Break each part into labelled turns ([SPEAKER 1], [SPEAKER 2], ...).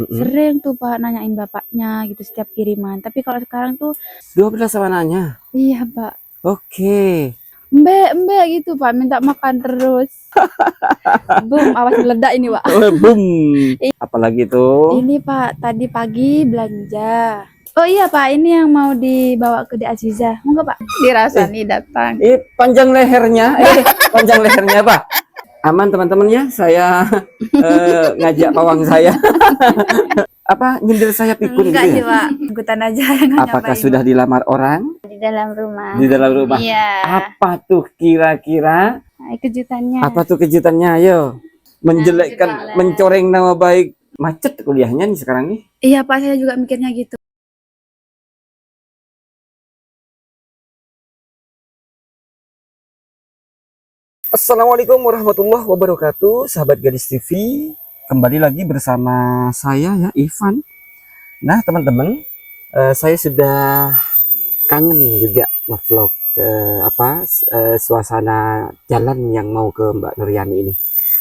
[SPEAKER 1] Sering tuh Pak nanyain bapaknya gitu setiap kiriman. Tapi kalau sekarang tuh
[SPEAKER 2] 12 sama nanya.
[SPEAKER 1] iya Pak.
[SPEAKER 2] Oke.
[SPEAKER 1] Mbak gitu Pak, minta makan terus. Boom, awas meledak ini Pak.
[SPEAKER 2] Boom. Apalagi tuh?
[SPEAKER 1] Ini Pak, tadi pagi belanja. Oh iya Pak, ini yang mau dibawa ke Di Aziza. Enggak Pak? Dirasa nih datang.
[SPEAKER 2] Panjang lehernya. Panjang lehernya Pak. Aman teman-teman ya, saya ngajak pawang saya. Apa nyindir saya pikun
[SPEAKER 1] Enggak
[SPEAKER 2] gitu
[SPEAKER 1] sih
[SPEAKER 2] ya?
[SPEAKER 1] Pak, ikutan aja yang
[SPEAKER 2] Apakah
[SPEAKER 1] nyobain,
[SPEAKER 2] sudah
[SPEAKER 1] Pak.
[SPEAKER 2] dilamar orang
[SPEAKER 1] Di dalam rumah?
[SPEAKER 2] di dalam rumah?
[SPEAKER 1] Iya.
[SPEAKER 2] Apa tuh kira-kira?
[SPEAKER 1] Nah, kejutannya.
[SPEAKER 2] Apa tuh kejutannya? Ayo. Menjelekkan, mencoreng nama baik. Macet kuliahnya nih sekarang nih.
[SPEAKER 1] Iya Pak, saya juga mikirnya gitu.
[SPEAKER 2] Assalamualaikum warahmatullahi wabarakatuh, sahabat Gadis TV. Kembali lagi bersama saya ya, Ivan. Nah teman-teman, saya sudah kangen juga ngevlog suasana jalan yang mau ke Mbak Nuryani ini.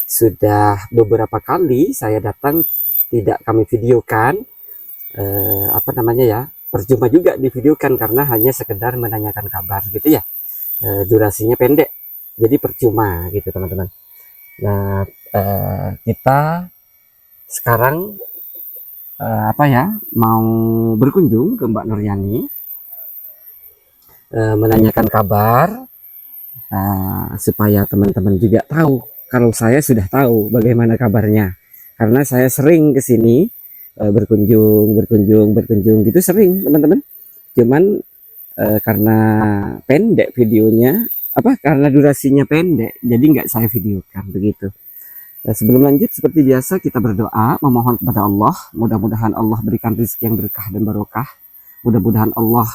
[SPEAKER 2] Sudah beberapa kali saya datang, tidak kami videokan. Percuma juga divideokan karena hanya sekedar menanyakan kabar gitu ya. Durasinya pendek, jadi percuma gitu teman-teman. Nah kita sekarang mau berkunjung ke Mbak Nuryani, menanyakan kabar, supaya teman-teman juga tahu kalau saya sudah tahu bagaimana kabarnya, karena saya sering ke sini berkunjung gitu, sering teman-teman. Cuman karena pendek videonya, karena durasinya pendek, jadi nggak saya videokan begitu. Sebelum lanjut, seperti biasa kita berdoa memohon kepada Allah, mudah-mudahan Allah berikan rezeki yang berkah dan barokah, mudah-mudahan Allah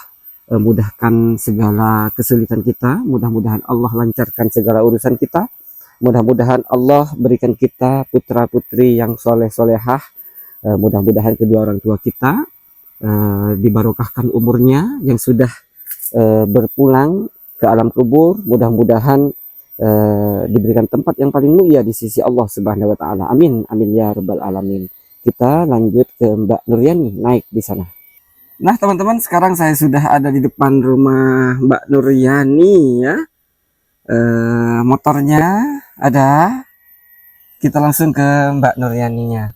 [SPEAKER 2] mudahkan segala kesulitan kita, mudah-mudahan Allah lancarkan segala urusan kita, mudah-mudahan Allah berikan kita putra putri yang soleh solehah, mudah-mudahan kedua orang tua kita dibarokahkan umurnya yang sudah berpulang ke alam kubur, mudah-mudahan diberikan tempat yang paling mulia di sisi Allah Subhanahu wa taala. Amin amin ya rabbal alamin. Kita lanjut ke Mbak Nuryani, naik di sana. Nah, teman-teman, sekarang saya sudah ada di depan rumah Mbak Nuryani ya. Motornya ada. Kita langsung ke Mbak Nuryaninya.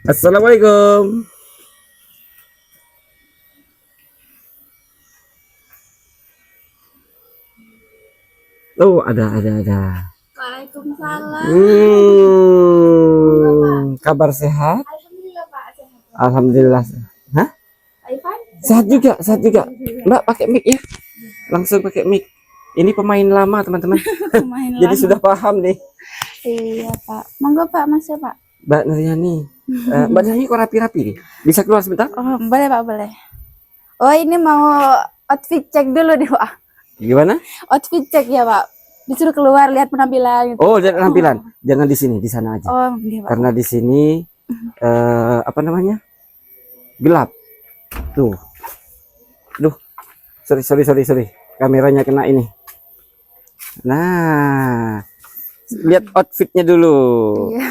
[SPEAKER 2] Assalamualaikum. Oh, ada.
[SPEAKER 1] Waalaikumsalam.
[SPEAKER 2] Kabar sehat?
[SPEAKER 1] Alhamdulillah Pak, sehat.
[SPEAKER 2] Alhamdulillah. Hah?
[SPEAKER 1] Ivan?
[SPEAKER 2] Sehat juga. Mbak pakai mic ya. Langsung pakai mic. Ini pemain lama, teman-teman. Jadi sudah paham nih.
[SPEAKER 1] Iya Pak. Monggo Pak, masuk Pak.
[SPEAKER 2] Mbak Nuryani. Mbak Nuryani kok rapi-rapi nih? Bisa keluar sebentar?
[SPEAKER 1] Oh, boleh Pak, boleh. Oh, ini mau outfit cek dulu deh Pak.
[SPEAKER 2] Gimana?
[SPEAKER 1] Outfit cek ya Pak. Disuruh keluar lihat penampilan gitu.
[SPEAKER 2] Oh, lihat penampilan. Jangan di sini, di sana aja.
[SPEAKER 1] Oh, iya Pak.
[SPEAKER 2] Karena di sini gelap. Tuh. Duh. Sorry. Kameranya kena ini. Nah, lihat outfitnya dulu.
[SPEAKER 1] Iya.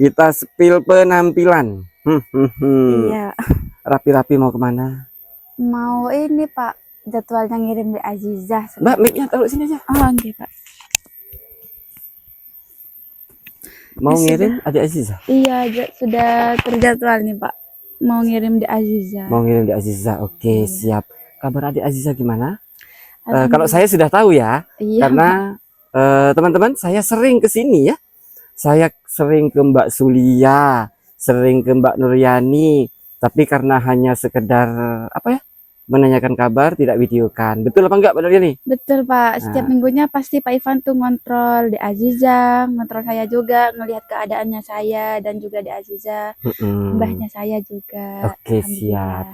[SPEAKER 2] Kita spill penampilan.
[SPEAKER 1] Iya.
[SPEAKER 2] Rapi-rapi mau kemana?
[SPEAKER 1] Mau ini Pak, jadwalnya ngirim di Aziza.
[SPEAKER 2] Mbak, mic-nya taruh sini aja.
[SPEAKER 1] Oh, enggak Pak.
[SPEAKER 2] Mau ngirim Adik Aziza?
[SPEAKER 1] Iya, sudah terjadwal nih Pak. Mau ngirim di Aziza.
[SPEAKER 2] Mau ngirim di Aziza. Oke, siap. Kabar Adik Aziza gimana? Kalau saya sudah tahu ya,
[SPEAKER 1] iya,
[SPEAKER 2] karena teman-teman, saya sering ke sini ya. Saya sering ke Mbak Sulia, sering ke Mbak Nuryani, tapi karena hanya sekedar menanyakan kabar, tidak videokan. Betul apa enggak Mbak Nuryani?
[SPEAKER 1] betul Pak. Setiap minggunya pasti Pak Ivan tuh ngontrol di Aziza, ngontrol saya juga, ngelihat keadaannya saya dan juga di Aziza, mbahnya saya juga.
[SPEAKER 2] Oke, siap.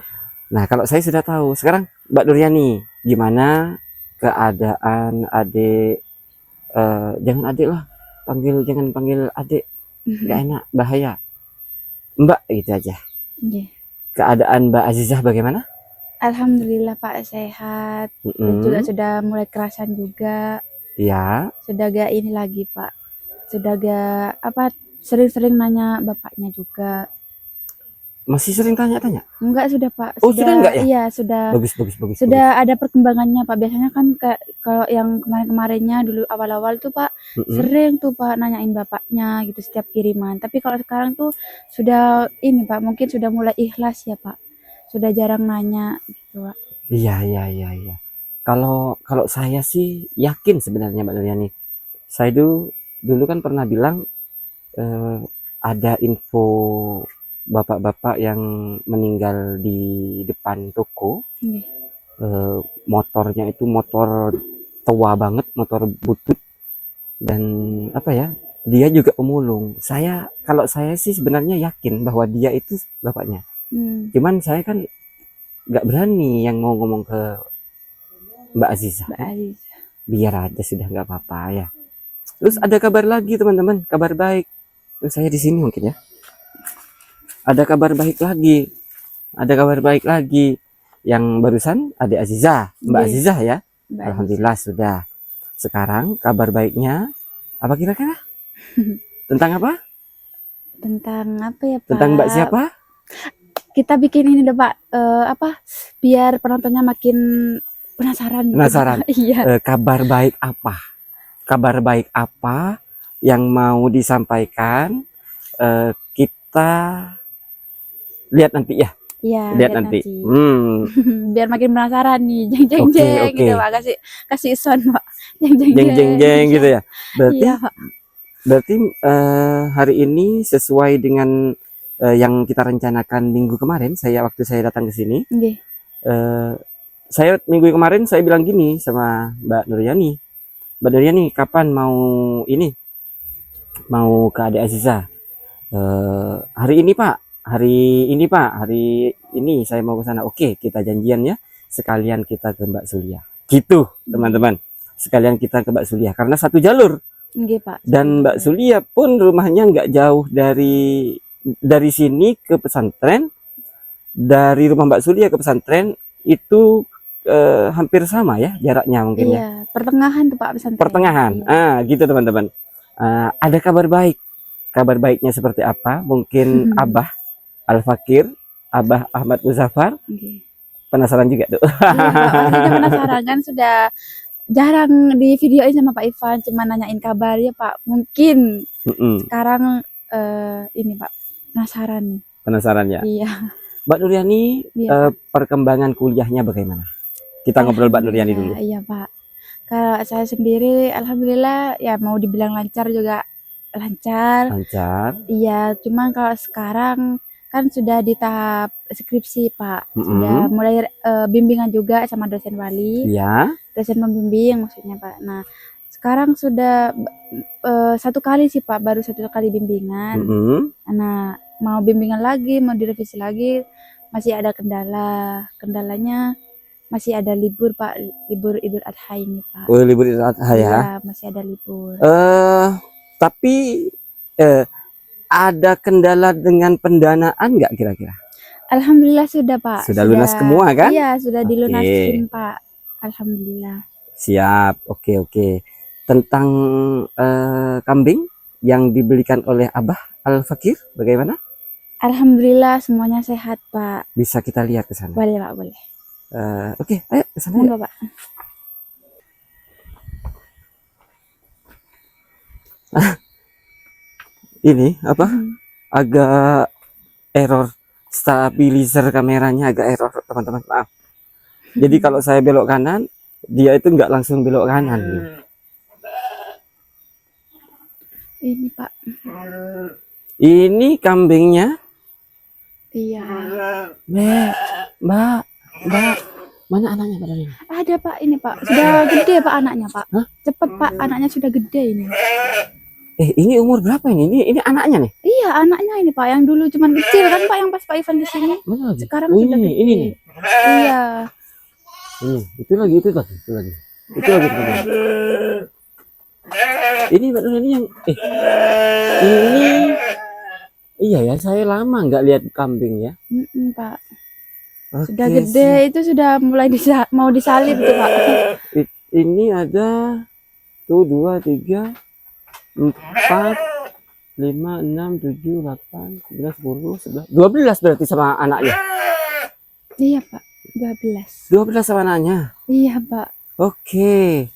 [SPEAKER 2] Nah, kalau saya sudah tahu, sekarang Mbak Nuryani, gimana keadaan adik? Jangan adik lah, jangan panggil adik, gak enak, bahaya. Mbak gitu aja.
[SPEAKER 1] Yeah.
[SPEAKER 2] Keadaan Mbak Azizah bagaimana?
[SPEAKER 1] Alhamdulillah Pak, sehat. Dan juga sudah mulai kerasan juga.
[SPEAKER 2] Ya.
[SPEAKER 1] Sudah gak ini lagi Pak. Sudah gak sering-sering nanya bapaknya juga.
[SPEAKER 2] Masih sering tanya-tanya?
[SPEAKER 1] Enggak, sudah Pak.
[SPEAKER 2] Oh, sudah enggak ya?
[SPEAKER 1] Iya, sudah.
[SPEAKER 2] Bagus.
[SPEAKER 1] Sudah ada perkembangannya Pak. Biasanya kan kayak kalau yang kemarin-kemarinnya dulu awal-awal tuh Pak, sering tuh Pak nanyain bapaknya gitu setiap kiriman. Tapi kalau sekarang tuh sudah ini Pak, mungkin sudah mulai ikhlas ya Pak. Sudah jarang nanya gitu Pak.
[SPEAKER 2] Iya. Kalau saya sih yakin sebenarnya Mbak Nuryani. Saya dulu kan pernah bilang ada info bapak-bapak yang meninggal di depan toko. Motornya itu motor tua banget, motor butut, dan apa ya, dia juga pemulung. Kalau saya sih sebenarnya yakin bahwa dia itu bapaknya. Cuman saya kan nggak berani yang mau ngomong ke Mbak Aziza. Biar aja sudah, nggak apa-apa ya. Terus ada kabar lagi teman-teman, kabar baik. Terus saya di sini mungkin ya. Ada kabar baik lagi. Yang barusan Adik Aziza, Mbak Aziza ya. Alhamdulillah sudah. Sekarang kabar baiknya apa kira-kira? Tentang apa?
[SPEAKER 1] Tentang apa ya Pak?
[SPEAKER 2] Tentang Mbak siapa?
[SPEAKER 1] Kita bikin ini deh Pak, biar penontonnya makin penasaran. Iya.
[SPEAKER 2] Kabar baik apa? Kabar baik apa yang mau disampaikan? Kita lihat nanti ya.
[SPEAKER 1] Iya,
[SPEAKER 2] lihat nanti.
[SPEAKER 1] Biar makin penasaran nih, jeng gitu Pak, kasih sound Pak,
[SPEAKER 2] jeng gitu ya. Berarti
[SPEAKER 1] iya, Pak.
[SPEAKER 2] Berarti hari ini sesuai dengan yang kita rencanakan minggu kemarin. Waktu saya datang ke sini, saya minggu kemarin saya bilang gini sama Mbak Nuryani, kapan mau ke Adik Aziza? Hari ini saya mau ke sana. Oke, kita janjian ya, sekalian kita ke Mbak Sulia gitu teman-teman, sekalian kita ke Mbak Sulia karena satu jalur.
[SPEAKER 1] Pak.
[SPEAKER 2] Dan Mbak Sulia pun rumahnya nggak jauh dari sini ke pesantren. Dari rumah Mbak Sulia ke pesantren itu hampir sama ya jaraknya mungkin.
[SPEAKER 1] Iya, pertengahan tuh Pak, pesantren.
[SPEAKER 2] Pertengahan. Iya. Gitu teman-teman. Ada kabar baik. Kabar baiknya seperti apa? Mungkin Abah Al-Fakir, Abah Ahmad Muzaffar. Penasaran juga tuh.
[SPEAKER 1] Iya, penasaran kan, sudah jarang di videoin sama Pak Ivan, cuma nanyain kabar ya Pak. Mungkin sekarang ini Pak, penasaran nih.
[SPEAKER 2] Penasaran ya?
[SPEAKER 1] Iya.
[SPEAKER 2] Mbak Nuryani, perkembangan kuliahnya bagaimana? Kita ngobrol Mbak Nuryani dulu.
[SPEAKER 1] Iya Pak. Kalau saya sendiri alhamdulillah ya, mau dibilang lancar juga lancar. Iya, cuman kalau sekarang kan sudah di tahap skripsi Pak. Sudah mulai bimbingan juga sama dosen wali.
[SPEAKER 2] Iya.
[SPEAKER 1] Dosen pembimbing maksudnya Pak. Nah, sekarang sudah 1 kali sih Pak, baru 1 kali bimbingan. Nah, mau bimbingan lagi, mau direvisi lagi, masih ada kendalanya masih ada libur Pak, libur Idul Adha ini Pak.
[SPEAKER 2] Oh, libur Idul Adha ya?
[SPEAKER 1] Iya, masih ada libur.
[SPEAKER 2] Tapi ada kendala dengan pendanaan nggak kira-kira?
[SPEAKER 1] Alhamdulillah sudah Pak.
[SPEAKER 2] Sudah lunas semua kan?
[SPEAKER 1] Iya, sudah dilunasin Pak. Alhamdulillah.
[SPEAKER 2] Siap, oke. Tentang kambing yang dibelikan oleh Abah Al-Fakir, bagaimana?
[SPEAKER 1] Alhamdulillah semuanya sehat Pak.
[SPEAKER 2] Bisa kita lihat ke sana?
[SPEAKER 1] Boleh Pak, boleh.
[SPEAKER 2] Oke, ayo ke sana.
[SPEAKER 1] Enggak Pak.
[SPEAKER 2] Ini apa? Agak error, stabilizer kameranya agak error teman-teman, maaf. Jadi kalau saya belok kanan, dia itu nggak langsung belok kanan.
[SPEAKER 1] Ini Pak.
[SPEAKER 2] Ini kambingnya.
[SPEAKER 1] Iya.
[SPEAKER 2] Mbak, mana anaknya Mbak Dani?
[SPEAKER 1] Ada Pak, ini Pak. Sudah gede Pak anaknya Pak. Cepet Pak, anaknya sudah gede ini.
[SPEAKER 2] Ini umur berapa ini? Ini anaknya nih?
[SPEAKER 1] Iya, anaknya ini Pak, yang dulu cuman kecil kan Pak, yang pas Pak Ivan di sini. Sekarang sudah gede.
[SPEAKER 2] Ini.
[SPEAKER 1] Iya.
[SPEAKER 2] Itu lagi. Ini Mbak Dani yang ini. Iya ya, saya lama nggak lihat kambing ya.
[SPEAKER 1] Pak. Sudah gede, itu sudah mulai mau disalib tuh Pak.
[SPEAKER 2] Ini ada tuh 2, 3, 4, 5, 6, 7, 8, 9, 10, 11, 12 berarti sama anaknya.
[SPEAKER 1] Iya Pak, 12.
[SPEAKER 2] 12 sama anaknya.
[SPEAKER 1] Iya Pak.
[SPEAKER 2] Oke.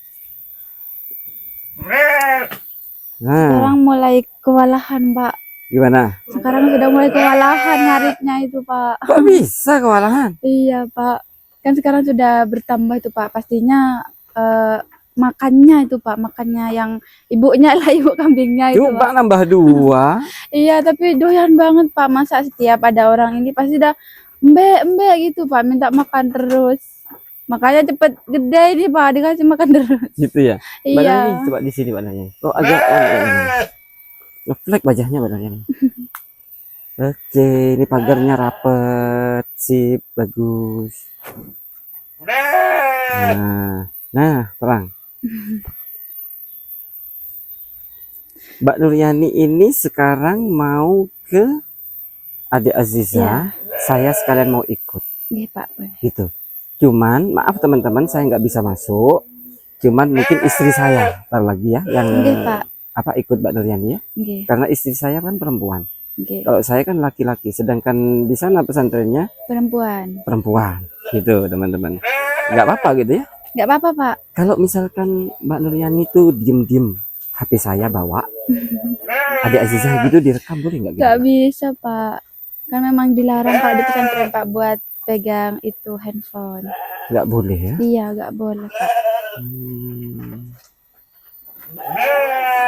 [SPEAKER 2] Nah,
[SPEAKER 1] Sekarang mulai kewalahan Pak.
[SPEAKER 2] gimana?
[SPEAKER 1] Sekarang sudah mulai kewalahan ngaritnya itu Pak.
[SPEAKER 2] Kok bisa kewalahan?
[SPEAKER 1] Iya Pak. Kan sekarang sudah bertambah itu Pak. Pastinya makannya itu Pak, makannya yang ibunya lah, ibu kambingnya itu
[SPEAKER 2] Coba
[SPEAKER 1] Pak.
[SPEAKER 2] nambah 2.
[SPEAKER 1] Iya, tapi doyan banget Pak, masa setiap ada orang ini pasti dah embe gitu Pak, minta makan terus. Makanya cepet gede ini Pak, dikasih makan terus.
[SPEAKER 2] Gitu ya.
[SPEAKER 1] Iya.
[SPEAKER 2] Badannya coba di sini badannya. Oh, agak ngeflek wajahnya badannya nih. Oke, ini pagarnya rapet, sip, bagus. Nah, terang. Mbak Nuryani ini sekarang mau ke Adik Aziza.
[SPEAKER 1] Iya.
[SPEAKER 2] Saya sekalian mau ikut.
[SPEAKER 1] Iya Pak, boleh.
[SPEAKER 2] Gitu. Cuman maaf teman-teman, saya nggak bisa masuk. Cuman mungkin istri saya ntar lagi ya yang
[SPEAKER 1] Iya Pak.
[SPEAKER 2] ikut Mbak Nuryani ya.
[SPEAKER 1] Iya.
[SPEAKER 2] Karena istri saya kan perempuan.
[SPEAKER 1] Iya.
[SPEAKER 2] Kalau saya kan laki-laki, sedangkan di sana pesantrennya
[SPEAKER 1] Perempuan.
[SPEAKER 2] gitu teman-teman. Nggak apa-apa gitu ya.
[SPEAKER 1] Nggak apa-apa Pak.
[SPEAKER 2] Kalau misalkan Mbak Nuryani tuh diem-diem, HP saya bawa, Adik Aziza gitu direkam boleh nggak?
[SPEAKER 1] Nggak
[SPEAKER 2] Gitu?
[SPEAKER 1] bisa Pak. Kan memang dilarang Pak di pesantren Pak buat pegang itu handphone.
[SPEAKER 2] Nggak boleh ya?
[SPEAKER 1] Iya, nggak boleh Pak.
[SPEAKER 2] Hmm.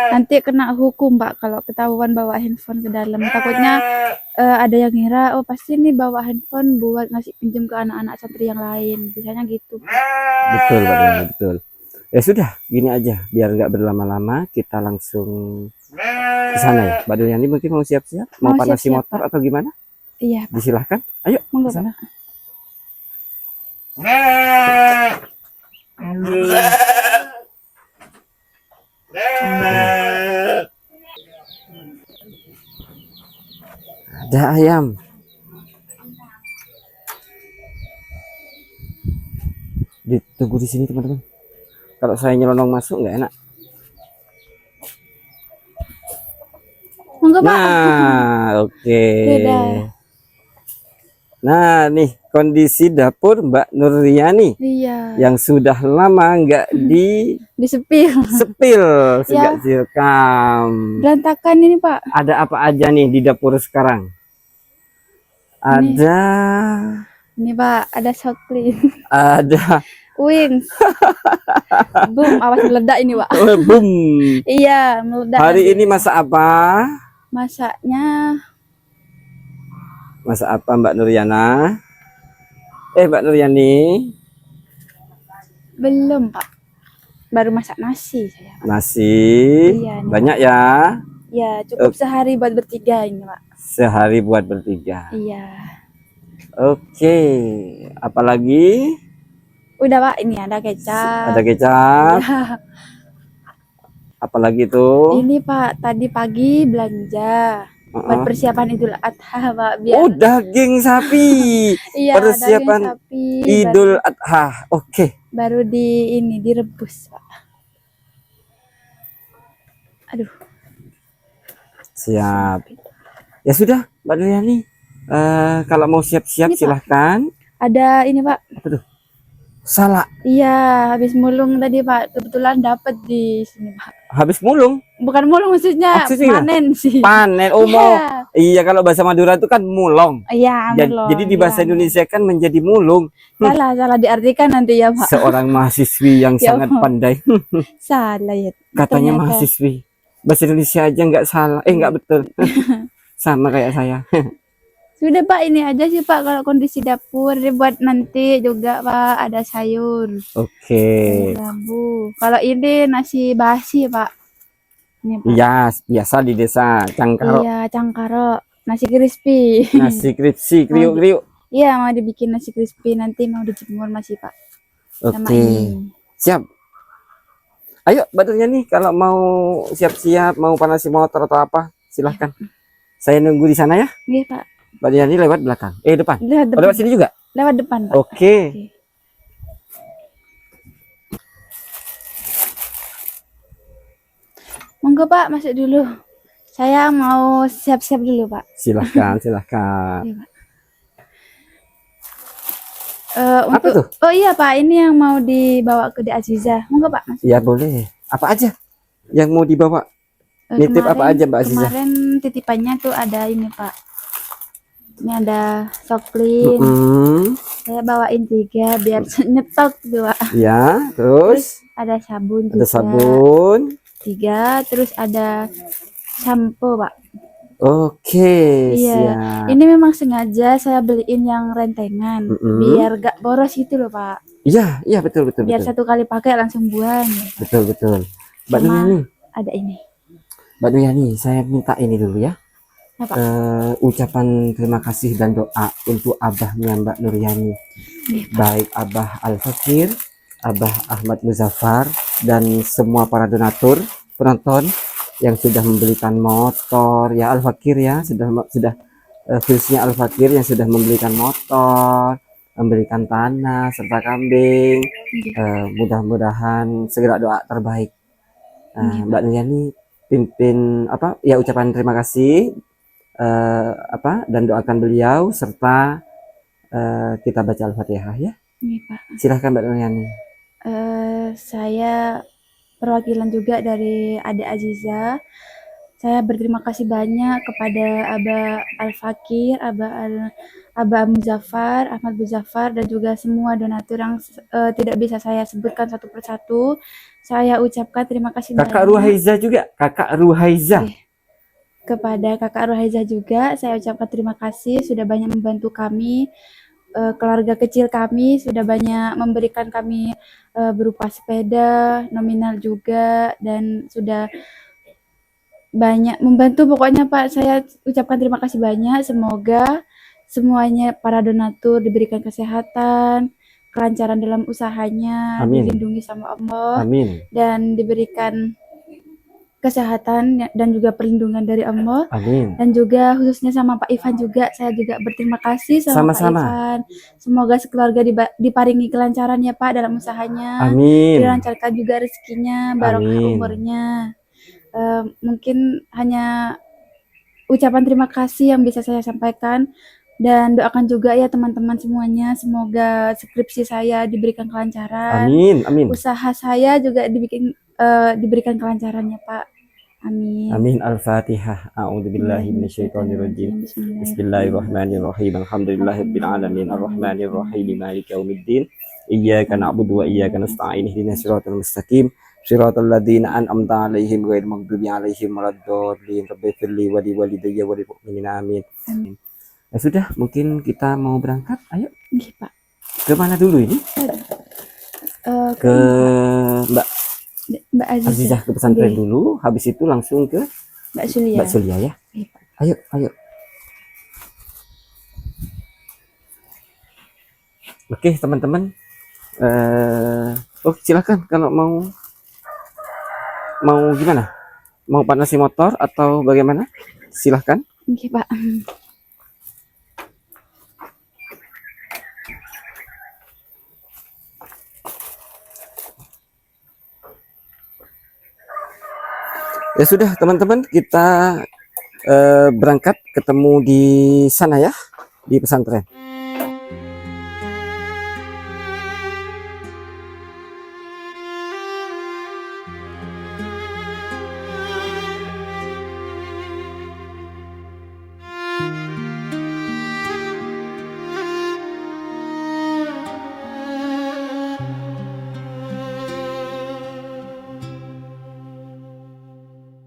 [SPEAKER 1] Nanti kena hukum Pak kalau ketahuan bawa handphone ke dalam. Takutnya ada yang ngira, oh pasti nih bawa handphone buat ngasih pinjam ke anak-anak santri yang lain. Biasanya gitu.
[SPEAKER 2] Betul Mbak Nuryani, betul. Ya sudah, gini aja, biar nggak berlama-lama, kita langsung ke sana ya. Mbak Nuryani mungkin mau siap-siap, mau
[SPEAKER 1] Mau
[SPEAKER 2] panasi
[SPEAKER 1] siap-siap,
[SPEAKER 2] motor
[SPEAKER 1] Pak.
[SPEAKER 2] atau gimana?
[SPEAKER 1] Iya, Pak.
[SPEAKER 2] Disilahkan, ayo
[SPEAKER 1] Monggo,
[SPEAKER 2] ke sana.
[SPEAKER 1] Pak.
[SPEAKER 2] Ada ayam. Ditunggu di sini teman-teman. Kalau saya nyelonong masuk nggak enak.
[SPEAKER 1] Monggo, Pak.
[SPEAKER 2] Nah, oke.
[SPEAKER 1] Beda.
[SPEAKER 2] Nah, nih kondisi dapur Mbak Nuryani
[SPEAKER 1] Iya.
[SPEAKER 2] yang sudah lama nggak
[SPEAKER 1] Disepil.
[SPEAKER 2] disepil,
[SPEAKER 1] Ya.
[SPEAKER 2] nggak direkam.
[SPEAKER 1] Berantakan ini, Pak.
[SPEAKER 2] Ada apa aja nih di dapur sekarang? Ada,
[SPEAKER 1] Ini, Pak, ada sokli.
[SPEAKER 2] ada,
[SPEAKER 1] Wings. Boom, awas meledak ini, Pak.
[SPEAKER 2] boom.
[SPEAKER 1] Iya, meledak.
[SPEAKER 2] Hari
[SPEAKER 1] nanti.
[SPEAKER 2] ini masak apa?
[SPEAKER 1] Masaknya
[SPEAKER 2] Masak apa Mbak Nuryana? Mbak Nuryani,
[SPEAKER 1] belum, Pak. Baru masak nasi saya.
[SPEAKER 2] nasi.
[SPEAKER 1] Iya, nih,
[SPEAKER 2] Banyak ya.
[SPEAKER 1] Ya, cukup sehari buat bertiga ini, Pak.
[SPEAKER 2] Sehari buat bertiga.
[SPEAKER 1] Iya.
[SPEAKER 2] Oke, apalagi?
[SPEAKER 1] Udah, Pak, ini ada kecap.
[SPEAKER 2] Ada kecap.
[SPEAKER 1] Ya.
[SPEAKER 2] Apalagi tuh?
[SPEAKER 1] Ini, Pak, tadi pagi belanja buat persiapan Idul Adha, Pak, biar
[SPEAKER 2] Oh, daging sapi.
[SPEAKER 1] iya,
[SPEAKER 2] persiapan
[SPEAKER 1] daging sapi
[SPEAKER 2] Idul Adha. Oke.
[SPEAKER 1] baru di ini direbus, Pak. Aduh.
[SPEAKER 2] Siap. Ya sudah, Mbak Nuryani. Kalau mau siap-siap
[SPEAKER 1] Ini, Pak.
[SPEAKER 2] silahkan.
[SPEAKER 1] Ada ini, Pak.
[SPEAKER 2] Apa tuh? Salak.
[SPEAKER 1] Iya, habis mulung tadi, Pak. Kebetulan dapat di sini, Pak.
[SPEAKER 2] Habis mulung.
[SPEAKER 1] Bukan mulung maksudnya,
[SPEAKER 2] Maksudnya gimana?
[SPEAKER 1] panen sih.
[SPEAKER 2] Panen. Oh, mau.
[SPEAKER 1] Iya.
[SPEAKER 2] Iya, kalau bahasa Madura itu kan mulong.
[SPEAKER 1] Iya, mulung.
[SPEAKER 2] Jadi di bahasa
[SPEAKER 1] Iya.
[SPEAKER 2] Indonesia kan menjadi mulung.
[SPEAKER 1] Salah diartikan nanti ya, Pak.
[SPEAKER 2] Seorang mahasiswi yang
[SPEAKER 1] Ya
[SPEAKER 2] sangat
[SPEAKER 1] Allah.
[SPEAKER 2] pandai.
[SPEAKER 1] Salah ya.
[SPEAKER 2] Katanya
[SPEAKER 1] Ternyata.
[SPEAKER 2] mahasiswi. Bahasa Indonesia aja nggak salah. Nggak betul. Sama kayak saya.
[SPEAKER 1] Sudah, Pak, ini aja sih, Pak, kalau kondisi dapur. Ini buat nanti juga, Pak, ada sayur.
[SPEAKER 2] Oke.
[SPEAKER 1] Bambu. Kalau ini nasi basi, Pak. Ini, Pak.
[SPEAKER 2] Iya, biasa di desa Cangkaro.
[SPEAKER 1] Iya, cangkaro. Nasi crispy.
[SPEAKER 2] Nasi kripsi, kriuk-kriuk.
[SPEAKER 1] Iya, mau dibikin nasi crispy. Nanti mau dijemur masih, Pak. Sama
[SPEAKER 2] Oke.
[SPEAKER 1] ini.
[SPEAKER 2] Siap. Ayo, Mbak Nuryani, kalau mau siap-siap, mau panasi motor atau apa, silahkan. Saya nunggu di sana ya.
[SPEAKER 1] Iya, Pak.
[SPEAKER 2] Mbak Nuryani lewat belakang. Depan.
[SPEAKER 1] Lewat
[SPEAKER 2] Oh,
[SPEAKER 1] depan.
[SPEAKER 2] lewat sini juga.
[SPEAKER 1] Lewat depan, Pak.
[SPEAKER 2] Oke.
[SPEAKER 1] Monggo, Pak, masuk dulu. Saya mau siap-siap dulu, Pak.
[SPEAKER 2] Silahkan, silahkan.
[SPEAKER 1] Iya, Pak.
[SPEAKER 2] Apa
[SPEAKER 1] Untuk
[SPEAKER 2] tuh?
[SPEAKER 1] oh iya, Pak, ini yang mau dibawa ke Dek Aziza. Monggo, Pak. Mas.
[SPEAKER 2] Ya boleh. Apa aja yang mau dibawa? Nitip apa aja Mbak Aziza?
[SPEAKER 1] Kemarin titipannya tuh ada ini, Pak. Ini ada soklin. Saya bawain 3 biar nyetok gitu, Pak.
[SPEAKER 2] Ya, terus
[SPEAKER 1] ada sabun
[SPEAKER 2] ada
[SPEAKER 1] juga.
[SPEAKER 2] sabun.
[SPEAKER 1] 3, terus ada shampoo, Pak.
[SPEAKER 2] Oke,
[SPEAKER 1] Iya,
[SPEAKER 2] siap.
[SPEAKER 1] ini memang sengaja saya beliin yang rentengan biar gak boros itu loh, Pak.
[SPEAKER 2] Iya, iya betul betul.
[SPEAKER 1] Biar
[SPEAKER 2] betul.
[SPEAKER 1] 1 kali pakai langsung buang.
[SPEAKER 2] Betul betul. Mbak
[SPEAKER 1] Sama
[SPEAKER 2] Nuyani,
[SPEAKER 1] ada ini.
[SPEAKER 2] Mbak Nuyani, saya minta ini dulu ya.
[SPEAKER 1] Apa?
[SPEAKER 2] Ucapan terima kasih dan doa untuk abahnya Mbak Nuryani, baik Abah Al-Fakir, Abah Ahmad Muzaffar, dan semua para donatur penonton yang sudah membelikan motor ya Al-Fakir ya, sudah khususnya Al-Fakir yang sudah membelikan motor, memberikan tanah serta kambing. Mudah-mudahan segera doa terbaik. Mbak Nuryani pimpin apa ya ucapan terima kasih dan doakan beliau serta kita baca Al-Fatihah ya.
[SPEAKER 1] Ini, Pak.
[SPEAKER 2] Silahkan Mbak Nuryani.
[SPEAKER 1] Saya perwakilan juga dari Adik Aziza. Saya berterima kasih banyak kepada Abah Al-Fakir, Abah Muzaffar, Ahmad Muzaffar, dan juga semua donatur yang tidak bisa saya sebutkan satu persatu. Saya ucapkan terima kasih
[SPEAKER 2] Kakak
[SPEAKER 1] banyak.
[SPEAKER 2] Ruhaiza juga, Kakak Ruhaiza.
[SPEAKER 1] Kepada Kakak Ruhaiza juga, saya ucapkan terima kasih sudah banyak membantu kami. Keluarga kecil kami sudah banyak memberikan kami berupa sepeda, nominal juga, dan sudah banyak membantu pokoknya, Pak. Saya ucapkan terima kasih banyak. Semoga semuanya para donatur diberikan kesehatan, kelancaran dalam usahanya, dilindungi sama Allah, dan diberikan kesehatan dan juga perlindungan dari Allah. Dan juga khususnya sama Pak Ivan juga, saya juga berterima kasih sama Pak Ivan. Semoga sekeluarga diparingi kelancaran ya, Pak, dalam usahanya. Dilancarkan juga rezekinya, barokah umurnya. Mungkin hanya ucapan terima kasih yang bisa saya sampaikan, dan doakan juga ya teman-teman semuanya, semoga skripsi saya diberikan kelancaran. Usaha saya juga diberikan kelancarannya, Pak. Amin.
[SPEAKER 2] Al-Fatihah. A'udzubillahi minasyaitonirrajim. Bismillahirrahmanirrahim. Alhamdulillahirabbil alamin arrahmanirrahim maliki yaumiddin. Iyyaka na'budu wa iyyaka nasta'in. Ihdinas siratal mustaqim. Shiratal ladzina an'amta 'alaihim ghairil maghdubi alaihim waladdallin. Rabbighfirli wa li walidayya wa lil mu'minina amin. Ya sudah, mungkin kita mau berangkat. Ayo.
[SPEAKER 1] Nggih, Pak.
[SPEAKER 2] Ke mana dulu ini? Ke Mbak Azizah ke pesantren dulu, habis itu langsung ke Mbak Sulia ya. Ayo. Oke teman-teman, silakan kalau mau gimana? Mau panasi motor atau bagaimana? Silahkan.
[SPEAKER 1] Oke, Pak.
[SPEAKER 2] Ya sudah teman-teman, kita berangkat ketemu di sana ya, di pesantren.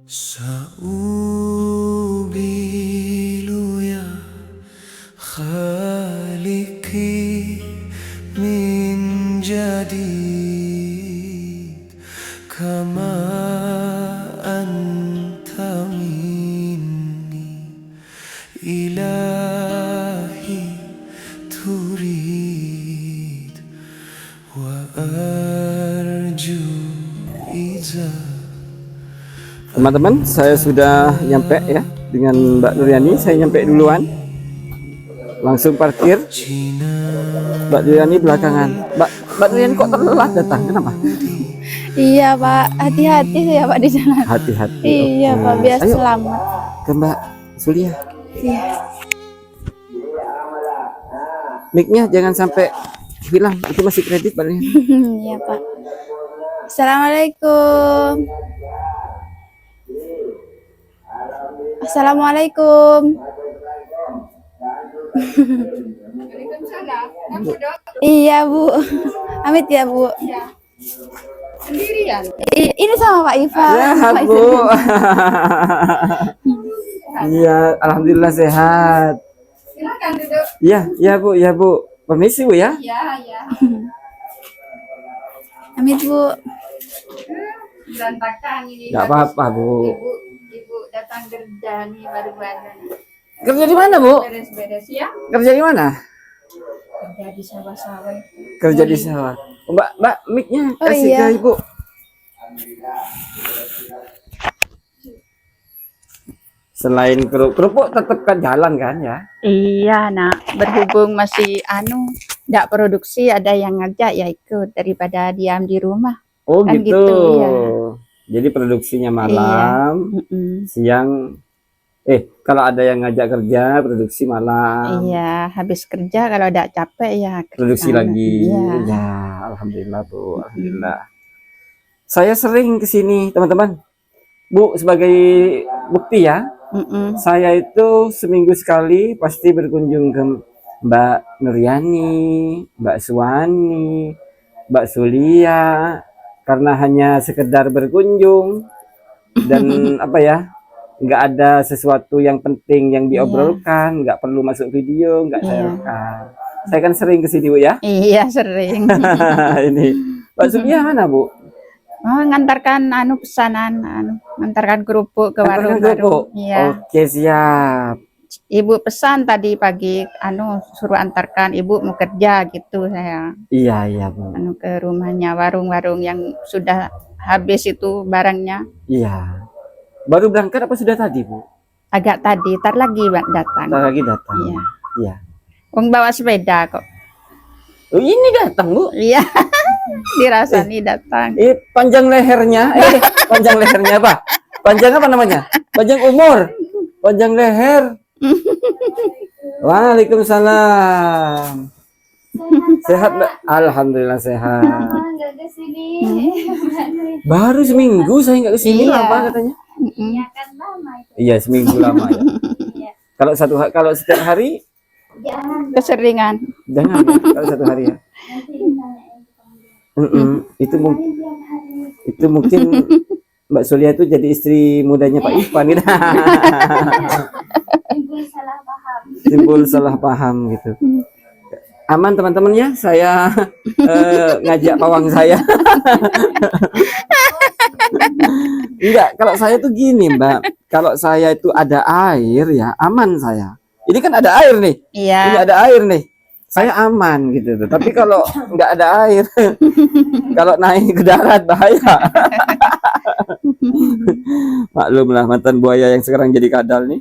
[SPEAKER 3] Sa'ubilu ya khaliqi min jadid kama anta minni ilahi turid wa arju ijazah.
[SPEAKER 2] Teman-teman, saya sudah nyampe ya dengan Mbak Nuryani. Saya nyampe duluan, langsung parkir. Mbak Nuryani belakangan. Mbak Nuryani kok telat datang? Kenapa?
[SPEAKER 1] Iya, Pak. Hati-hati ya, Pak, di jalan.
[SPEAKER 2] Hati-hati.
[SPEAKER 1] Iya, Pak, biar selamat.
[SPEAKER 2] ke Mbak Sulia.
[SPEAKER 1] Iya.
[SPEAKER 2] Mic-nya jangan sampai hilang, itu masih kredit paling.
[SPEAKER 1] Iya, Pak. Assalamualaikum. Assalamualaikum. Iya, Bu. Amit ya, Bu.
[SPEAKER 4] Sendirian.
[SPEAKER 1] Ini sama Pak Iva.
[SPEAKER 2] Ya,
[SPEAKER 1] Pak
[SPEAKER 2] Bu.
[SPEAKER 1] Iva.
[SPEAKER 2] Iya, alhamdulillah sehat.
[SPEAKER 4] Silakan duduk.
[SPEAKER 2] Iya, iya Bu, ya Bu. Permisi Bu ya.
[SPEAKER 4] Ya, ya.
[SPEAKER 1] Amit, Bu.
[SPEAKER 4] Berantakan ini.
[SPEAKER 2] Nggak apa-apa Bu.
[SPEAKER 4] Ibu datang kerja nih baru-baru nih.
[SPEAKER 2] Kerja di mana Bu?
[SPEAKER 4] Beres-beres ya.
[SPEAKER 2] Kerja di mana?
[SPEAKER 4] Kerja di sawah-sawah.
[SPEAKER 2] Kerja di sawah. Oh, Mbak, mic-nya
[SPEAKER 1] Oh,
[SPEAKER 2] kasih
[SPEAKER 1] iya.
[SPEAKER 2] ke Ibu. Selain kerupuk tetap kan jalan kan ya?
[SPEAKER 4] Iya, nak. Berhubung masih nggak produksi, ada yang ngajak ya ikut daripada diam di rumah.
[SPEAKER 2] Oh
[SPEAKER 4] Kan
[SPEAKER 2] gitu.
[SPEAKER 4] gitu, iya.
[SPEAKER 2] Jadi produksinya malam, siang. Kalau ada yang ngajak kerja, produksi malam.
[SPEAKER 4] Iya, habis kerja kalau udah capek ya
[SPEAKER 2] Produksi
[SPEAKER 4] anu,
[SPEAKER 2] lagi.
[SPEAKER 4] Iya.
[SPEAKER 2] Ya, alhamdulillah Bu, alhamdulillah. Saya sering ke sini, teman-teman. Bu, sebagai bukti ya, saya itu seminggu sekali pasti berkunjung ke Mbak Nuryani, Mbak Suwani, Mbak Sulia, karena hanya sekedar berkunjung dan apa ya, nggak ada sesuatu yang penting yang diobrolkan, nggak perlu masuk video, nggak saya
[SPEAKER 4] Iya.
[SPEAKER 2] rekam. Saya kan sering ke sini Bu ya.
[SPEAKER 4] Iya, sering.
[SPEAKER 2] Ini Mbak Sulia mana Bu?
[SPEAKER 4] Oh, ngantarkan pesanan, ngantarkan kerupuk ke
[SPEAKER 2] Antarkan
[SPEAKER 4] warung-warung.
[SPEAKER 2] kerupuk?
[SPEAKER 4] Iya.
[SPEAKER 2] Oke siap.
[SPEAKER 4] Ibu pesan tadi pagi, suruh antarkan, ibu mau kerja gitu saya,
[SPEAKER 2] Iya Bu.
[SPEAKER 4] ke rumahnya, warung-warung yang sudah habis itu barangnya.
[SPEAKER 2] Iya. Baru berangkat apa sudah tadi Bu?
[SPEAKER 4] Agak tadi, tar lagi datang.
[SPEAKER 2] Ntar lagi datang.
[SPEAKER 4] Iya.
[SPEAKER 2] Iya.
[SPEAKER 4] Wong bawa sepeda kok.
[SPEAKER 2] Oh, ini datang Bu.
[SPEAKER 4] Iya, dirasa nih datang.
[SPEAKER 2] Panjang lehernya. Panjang lehernya apa? Panjang apa namanya? Panjang umur. Panjang leher. Waalaikumsalam. Sehat Mbak? Alhamdulillah sehat.
[SPEAKER 1] Enggak ke sini.
[SPEAKER 2] Baru seminggu saya nggak kesini
[SPEAKER 4] Iya.
[SPEAKER 2] lama katanya.
[SPEAKER 1] Iya kan lama itu.
[SPEAKER 2] Iya seminggu lama ya. Kalau setiap hari
[SPEAKER 1] Jangan
[SPEAKER 4] Keseringan.
[SPEAKER 2] jangan ya, kalau satu hari ya.
[SPEAKER 1] nanti ditanyain ke
[SPEAKER 2] Itu mungkin Mbak Sulia itu jadi istri mudanya Pak Ivan gitu.
[SPEAKER 1] Ibu salah paham.
[SPEAKER 2] Timbul salah paham gitu. Aman teman-teman ya, saya ngajak pawang saya. Enggak, kalau saya tuh gini Mbak, kalau saya itu ada air ya aman saya. Ini kan ada air nih, ini
[SPEAKER 4] Iya.
[SPEAKER 2] ada air nih, saya aman gitu tuh. Tapi kalau nggak ada air, kalau naik ke darat bahaya. Maklumlah mantan buaya yang sekarang jadi kadal nih.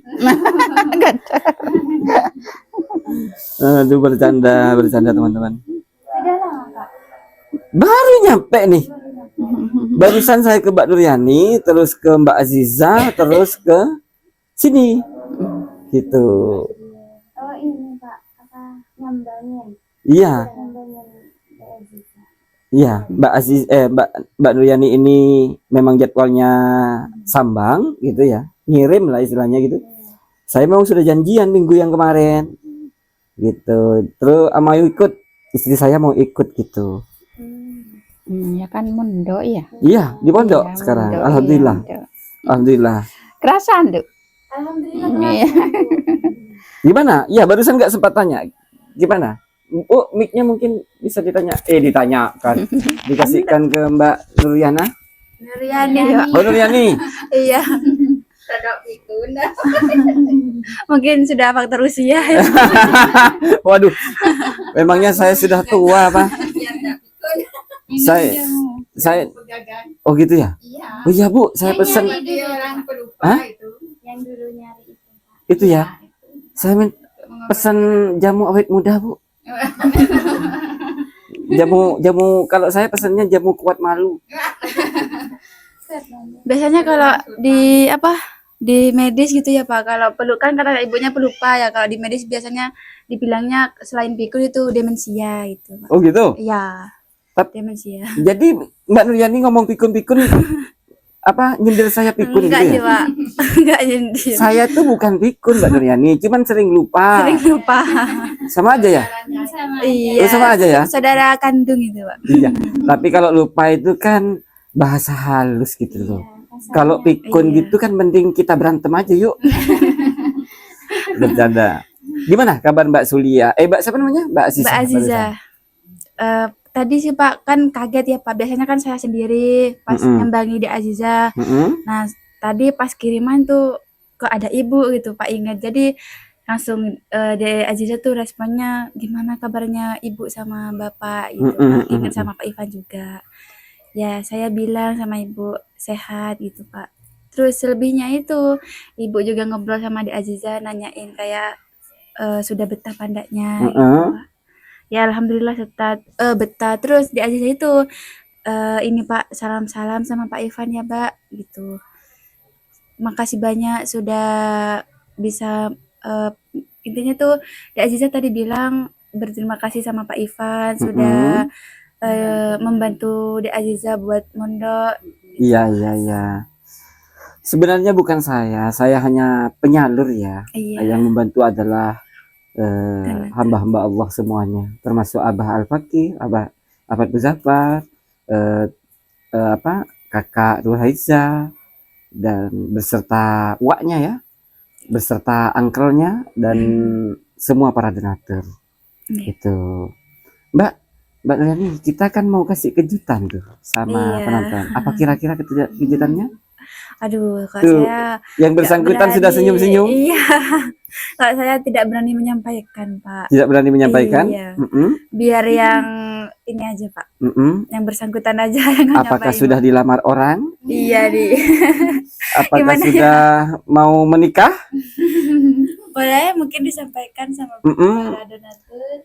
[SPEAKER 2] Aduh bercanda teman-teman.
[SPEAKER 1] Sudah lama, Kak.
[SPEAKER 2] Baru nyampe nih. Barusan saya ke Mbak Nuryani, terus ke Mbak Aziza, terus ke sini. Gitu.
[SPEAKER 1] Oh, ini, Pak. Apa nyambangin?
[SPEAKER 2] Iya,
[SPEAKER 1] Nyambangin Mbak Aziza.
[SPEAKER 2] iya, Mbak Nuryani ini memang jadwalnya sambang gitu ya. Ngirim lah istilahnya gitu. Saya memang sudah janjian minggu yang kemarin. Gitu. Terus mau ikut, istri saya mau ikut gitu.
[SPEAKER 4] Ya kan mondok ya.
[SPEAKER 2] Iya, di pondok
[SPEAKER 4] Iya,
[SPEAKER 2] sekarang.
[SPEAKER 4] mondok,
[SPEAKER 2] Alhamdulillah.
[SPEAKER 4] iya, mondok.
[SPEAKER 2] Alhamdulillah.
[SPEAKER 4] Kerasan, Duk.
[SPEAKER 1] Alhamdulillah.
[SPEAKER 4] Iya.
[SPEAKER 2] Gimana? Iya, barusan nggak sempat tanya. Gimana? Oh, mic-nya mungkin bisa ditanyakan. Dikasihkan ke Mbak Nuryana.
[SPEAKER 1] Nuryani, ya.
[SPEAKER 2] Oh, Nuryani.
[SPEAKER 1] Iya. Mungkin sudah faktor usia.
[SPEAKER 2] Waduh. Memangnya saya sudah tua apa? Saya Oh gitu ya? Oh iya Bu, saya pesan
[SPEAKER 4] orang pelupa
[SPEAKER 2] Hah?
[SPEAKER 4] itu.
[SPEAKER 1] Yang dulu nyari itu, Pak.
[SPEAKER 2] itu ya. Saya pesan jamu awet muda Bu. Jamu kalau saya pesannya jamu kuat malu.
[SPEAKER 1] Biasanya kalau di di medis gitu ya Pak. Kalau pelukan karena ibunya pelupa ya. Kalau di medis biasanya dibilangnya selain pikun itu demensia gitu Pak.
[SPEAKER 2] Oh gitu.
[SPEAKER 1] Iya,
[SPEAKER 2] Tap-
[SPEAKER 1] demensia.
[SPEAKER 2] Jadi Mbak Nuryani ngomong pikun-pikun apa nyindir saya pikun
[SPEAKER 1] Enggak
[SPEAKER 2] gitu
[SPEAKER 1] sih
[SPEAKER 2] ya?
[SPEAKER 1] Pak. Enggak nyindir.
[SPEAKER 2] Saya tuh bukan pikun Mbak Nuryani, cuman sering lupa.
[SPEAKER 1] Sering lupa.
[SPEAKER 2] Sama aja ya?
[SPEAKER 1] Iya.
[SPEAKER 2] Oh, sama aja ya?
[SPEAKER 1] Saudara kandung itu Pak.
[SPEAKER 2] Iya. Tapi kalau lupa itu kan bahasa halus gitu loh. Kalau pikun
[SPEAKER 1] Iya.
[SPEAKER 2] gitu kan mending kita berantem aja yuk. Bercanda. Gimana kabar Mbak Sulia? Mbak siapa namanya? Mbak Aziza.
[SPEAKER 1] Mbak Aziza. Tadi sih Pak kan kaget ya Pak. Biasanya kan saya sendiri pas nyambangi di Aziza. Nah, tadi pas kiriman tuh kok ada ibu gitu Pak ingat. Jadi langsung di Aziza tuh responnya gimana kabarnya ibu sama bapak gitu Pak. Ingat sama Pak Ivan juga. Ya, saya bilang sama ibu sehat gitu Pak. Terus selebihnya itu ibu juga ngobrol sama di Aziza nanyain kayak sudah betah pandanya gitu Pak. Ya alhamdulillah betah. Terus di Aziza itu ini Pak salam-salam sama Pak Ivan ya Pak gitu. Makasih banyak sudah bisa intinya tuh di Aziza tadi bilang berterima kasih sama Pak Ivan sudah membantu di Aziza buat mondok.
[SPEAKER 2] Iya. Sebenarnya bukan saya hanya penyalur ya.
[SPEAKER 1] Iya.
[SPEAKER 2] Yang membantu adalah hamba-hamba Allah semuanya, termasuk Abah Al-Fakih, Abah Muzaffar, Kakak Ruhaiza, dan beserta uaknya ya, beserta angkelnya dan semua para donatur. Itu Mbak Nuryani, kita kan mau kasih kejutan tuh sama penonton. Apa kira-kira kejutannya?
[SPEAKER 1] Aduh, kalau
[SPEAKER 2] Tuh,
[SPEAKER 1] saya
[SPEAKER 2] yang bersangkutan sudah senyum-senyum.
[SPEAKER 1] Iya. Kalau saya tidak berani menyampaikan, Pak.
[SPEAKER 2] Tidak berani menyampaikan.
[SPEAKER 1] Iya. Biar yang ini aja, Pak. Yang bersangkutan aja yang
[SPEAKER 2] Apakah
[SPEAKER 1] nyampaikan.
[SPEAKER 2] sudah dilamar orang?
[SPEAKER 1] Iya,
[SPEAKER 2] Apakah
[SPEAKER 1] Gimana
[SPEAKER 2] sudah mau menikah?
[SPEAKER 1] Boleh mungkin disampaikan sama para donatur.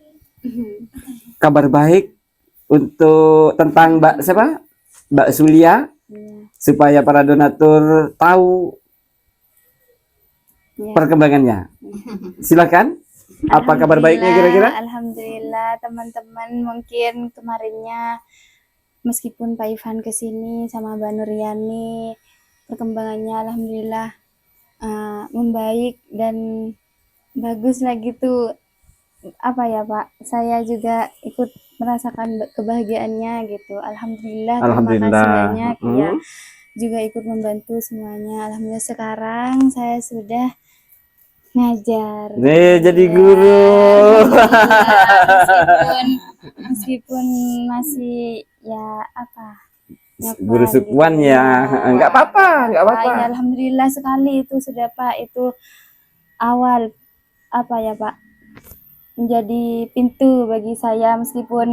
[SPEAKER 2] Kabar baik untuk tentang Mbak Sulia, supaya para donatur tahu perkembangannya. Silakan. Apa kabar baiknya kira-kira?
[SPEAKER 1] Alhamdulillah teman-teman, mungkin kemarinnya meskipun Pak Ivan kesini sama Mbak Nuryani, perkembangannya alhamdulillah membaik dan bagus lah gitu. Apa ya Pak, saya juga ikut merasakan kebahagiaannya gitu. Alhamdulillah, terima kasih banyak ya, juga ikut membantu semuanya. Alhamdulillah sekarang saya sudah ngajar.
[SPEAKER 2] Jadi guru.
[SPEAKER 1] Meskipun masih ya apa,
[SPEAKER 2] Guru sukuan
[SPEAKER 1] gitu.
[SPEAKER 2] ya. Enggak apa-apa.
[SPEAKER 1] Ya, alhamdulillah sekali itu sudah Pak, itu awal apa ya Pak, menjadi pintu bagi saya meskipun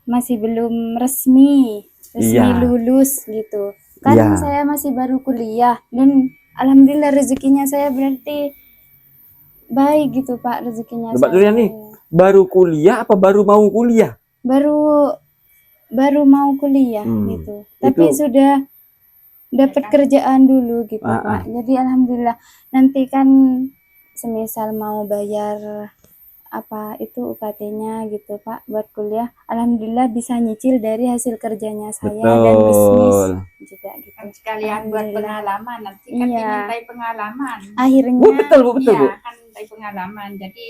[SPEAKER 1] masih belum resmi lulus gitu kan. Saya masih baru kuliah dan alhamdulillah rezekinya saya berarti baik gitu Pak, rezekinya
[SPEAKER 2] Mbak Nuryani, baru kuliah apa baru mau kuliah?
[SPEAKER 1] Baru mau kuliah gitu, tapi sudah dapat kerjaan dulu gitu Pak. Jadi alhamdulillah nanti kan semisal mau bayar apa itu UKT-nya gitu Pak buat kuliah, alhamdulillah bisa nyicil dari hasil kerjanya saya. Dan bisnis juga gitu.
[SPEAKER 4] Kan sekalian buat pengalaman, nanti kan dimintai pengalaman.
[SPEAKER 1] Akhirnya
[SPEAKER 2] betul Bu.
[SPEAKER 4] Kan mintai pengalaman, jadi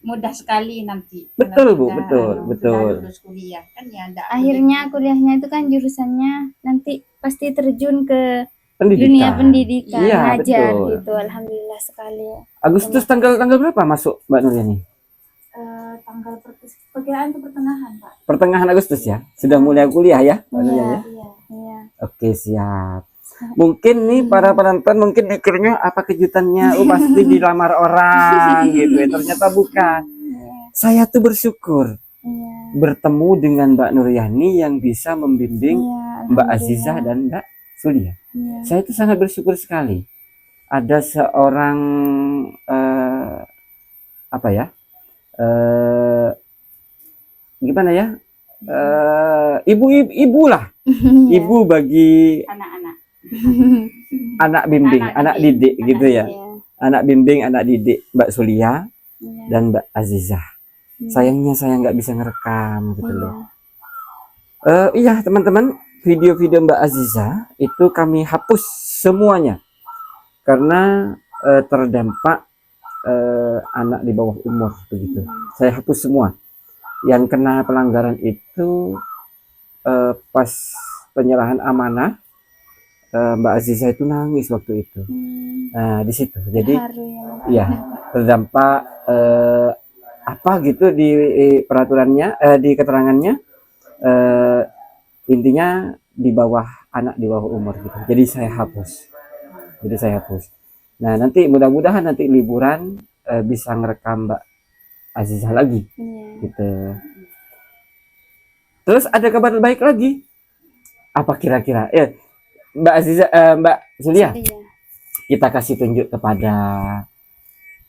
[SPEAKER 4] mudah sekali nanti.
[SPEAKER 2] Betul Bu,
[SPEAKER 4] sudah
[SPEAKER 2] betul.
[SPEAKER 4] lulus kuliah kan ya.
[SPEAKER 1] Akhirnya kuliahnya itu kan jurusannya nanti pasti terjun ke
[SPEAKER 2] Pendidikan.
[SPEAKER 1] dunia pendidikan, ngajar
[SPEAKER 2] betul.
[SPEAKER 1] gitu. Alhamdulillah sekali.
[SPEAKER 2] Agustus tanggal berapa masuk Mbak Nuryani?
[SPEAKER 1] Tanggal perkiraan itu pertengahan Pak.
[SPEAKER 2] Pertengahan Agustus ya. Sudah mulai kuliah ya Mbak Nuryani?
[SPEAKER 1] Iya.
[SPEAKER 2] Oke, siap. Mungkin nih para penonton mungkin mikirnya apa kejutannya, pasti dilamar orang gitu ya. Ternyata bukan. Saya tuh bersyukur bertemu dengan Mbak Nuryani yang bisa membimbing Mbak Aziza dan Mbak Sulia. Saya itu sangat bersyukur sekali ada seorang gimana ya, ibu lah, ibu bagi
[SPEAKER 4] anak-anak
[SPEAKER 2] anak bimbing, anak didik gitu ya. Anak bimbing, anak didik Mbak Sulia
[SPEAKER 1] Iya.
[SPEAKER 2] dan Mbak Azizah. Sayangnya saya nggak bisa ngerekam gitu loh. Iya teman-teman, video-video Mbak Azizah itu kami hapus semuanya karena terdampak anak di bawah umur begitu. Saya hapus semua. Yang kena pelanggaran itu pas penyerahan amanah, Mbak Azizah itu nangis waktu itu. Nah di situ, jadi ya terdampak apa gitu di peraturannya, di keterangannya, intinya di bawah anak di bawah umur gitu. Jadi saya hapus. Nah nanti mudah-mudahan nanti liburan bisa ngerekam Mbak Azizah lagi gitu. Terus ada kabar baik lagi apa kira-kira? Mbak Azizah, Mbak Sulia, kita kasih tunjuk kepada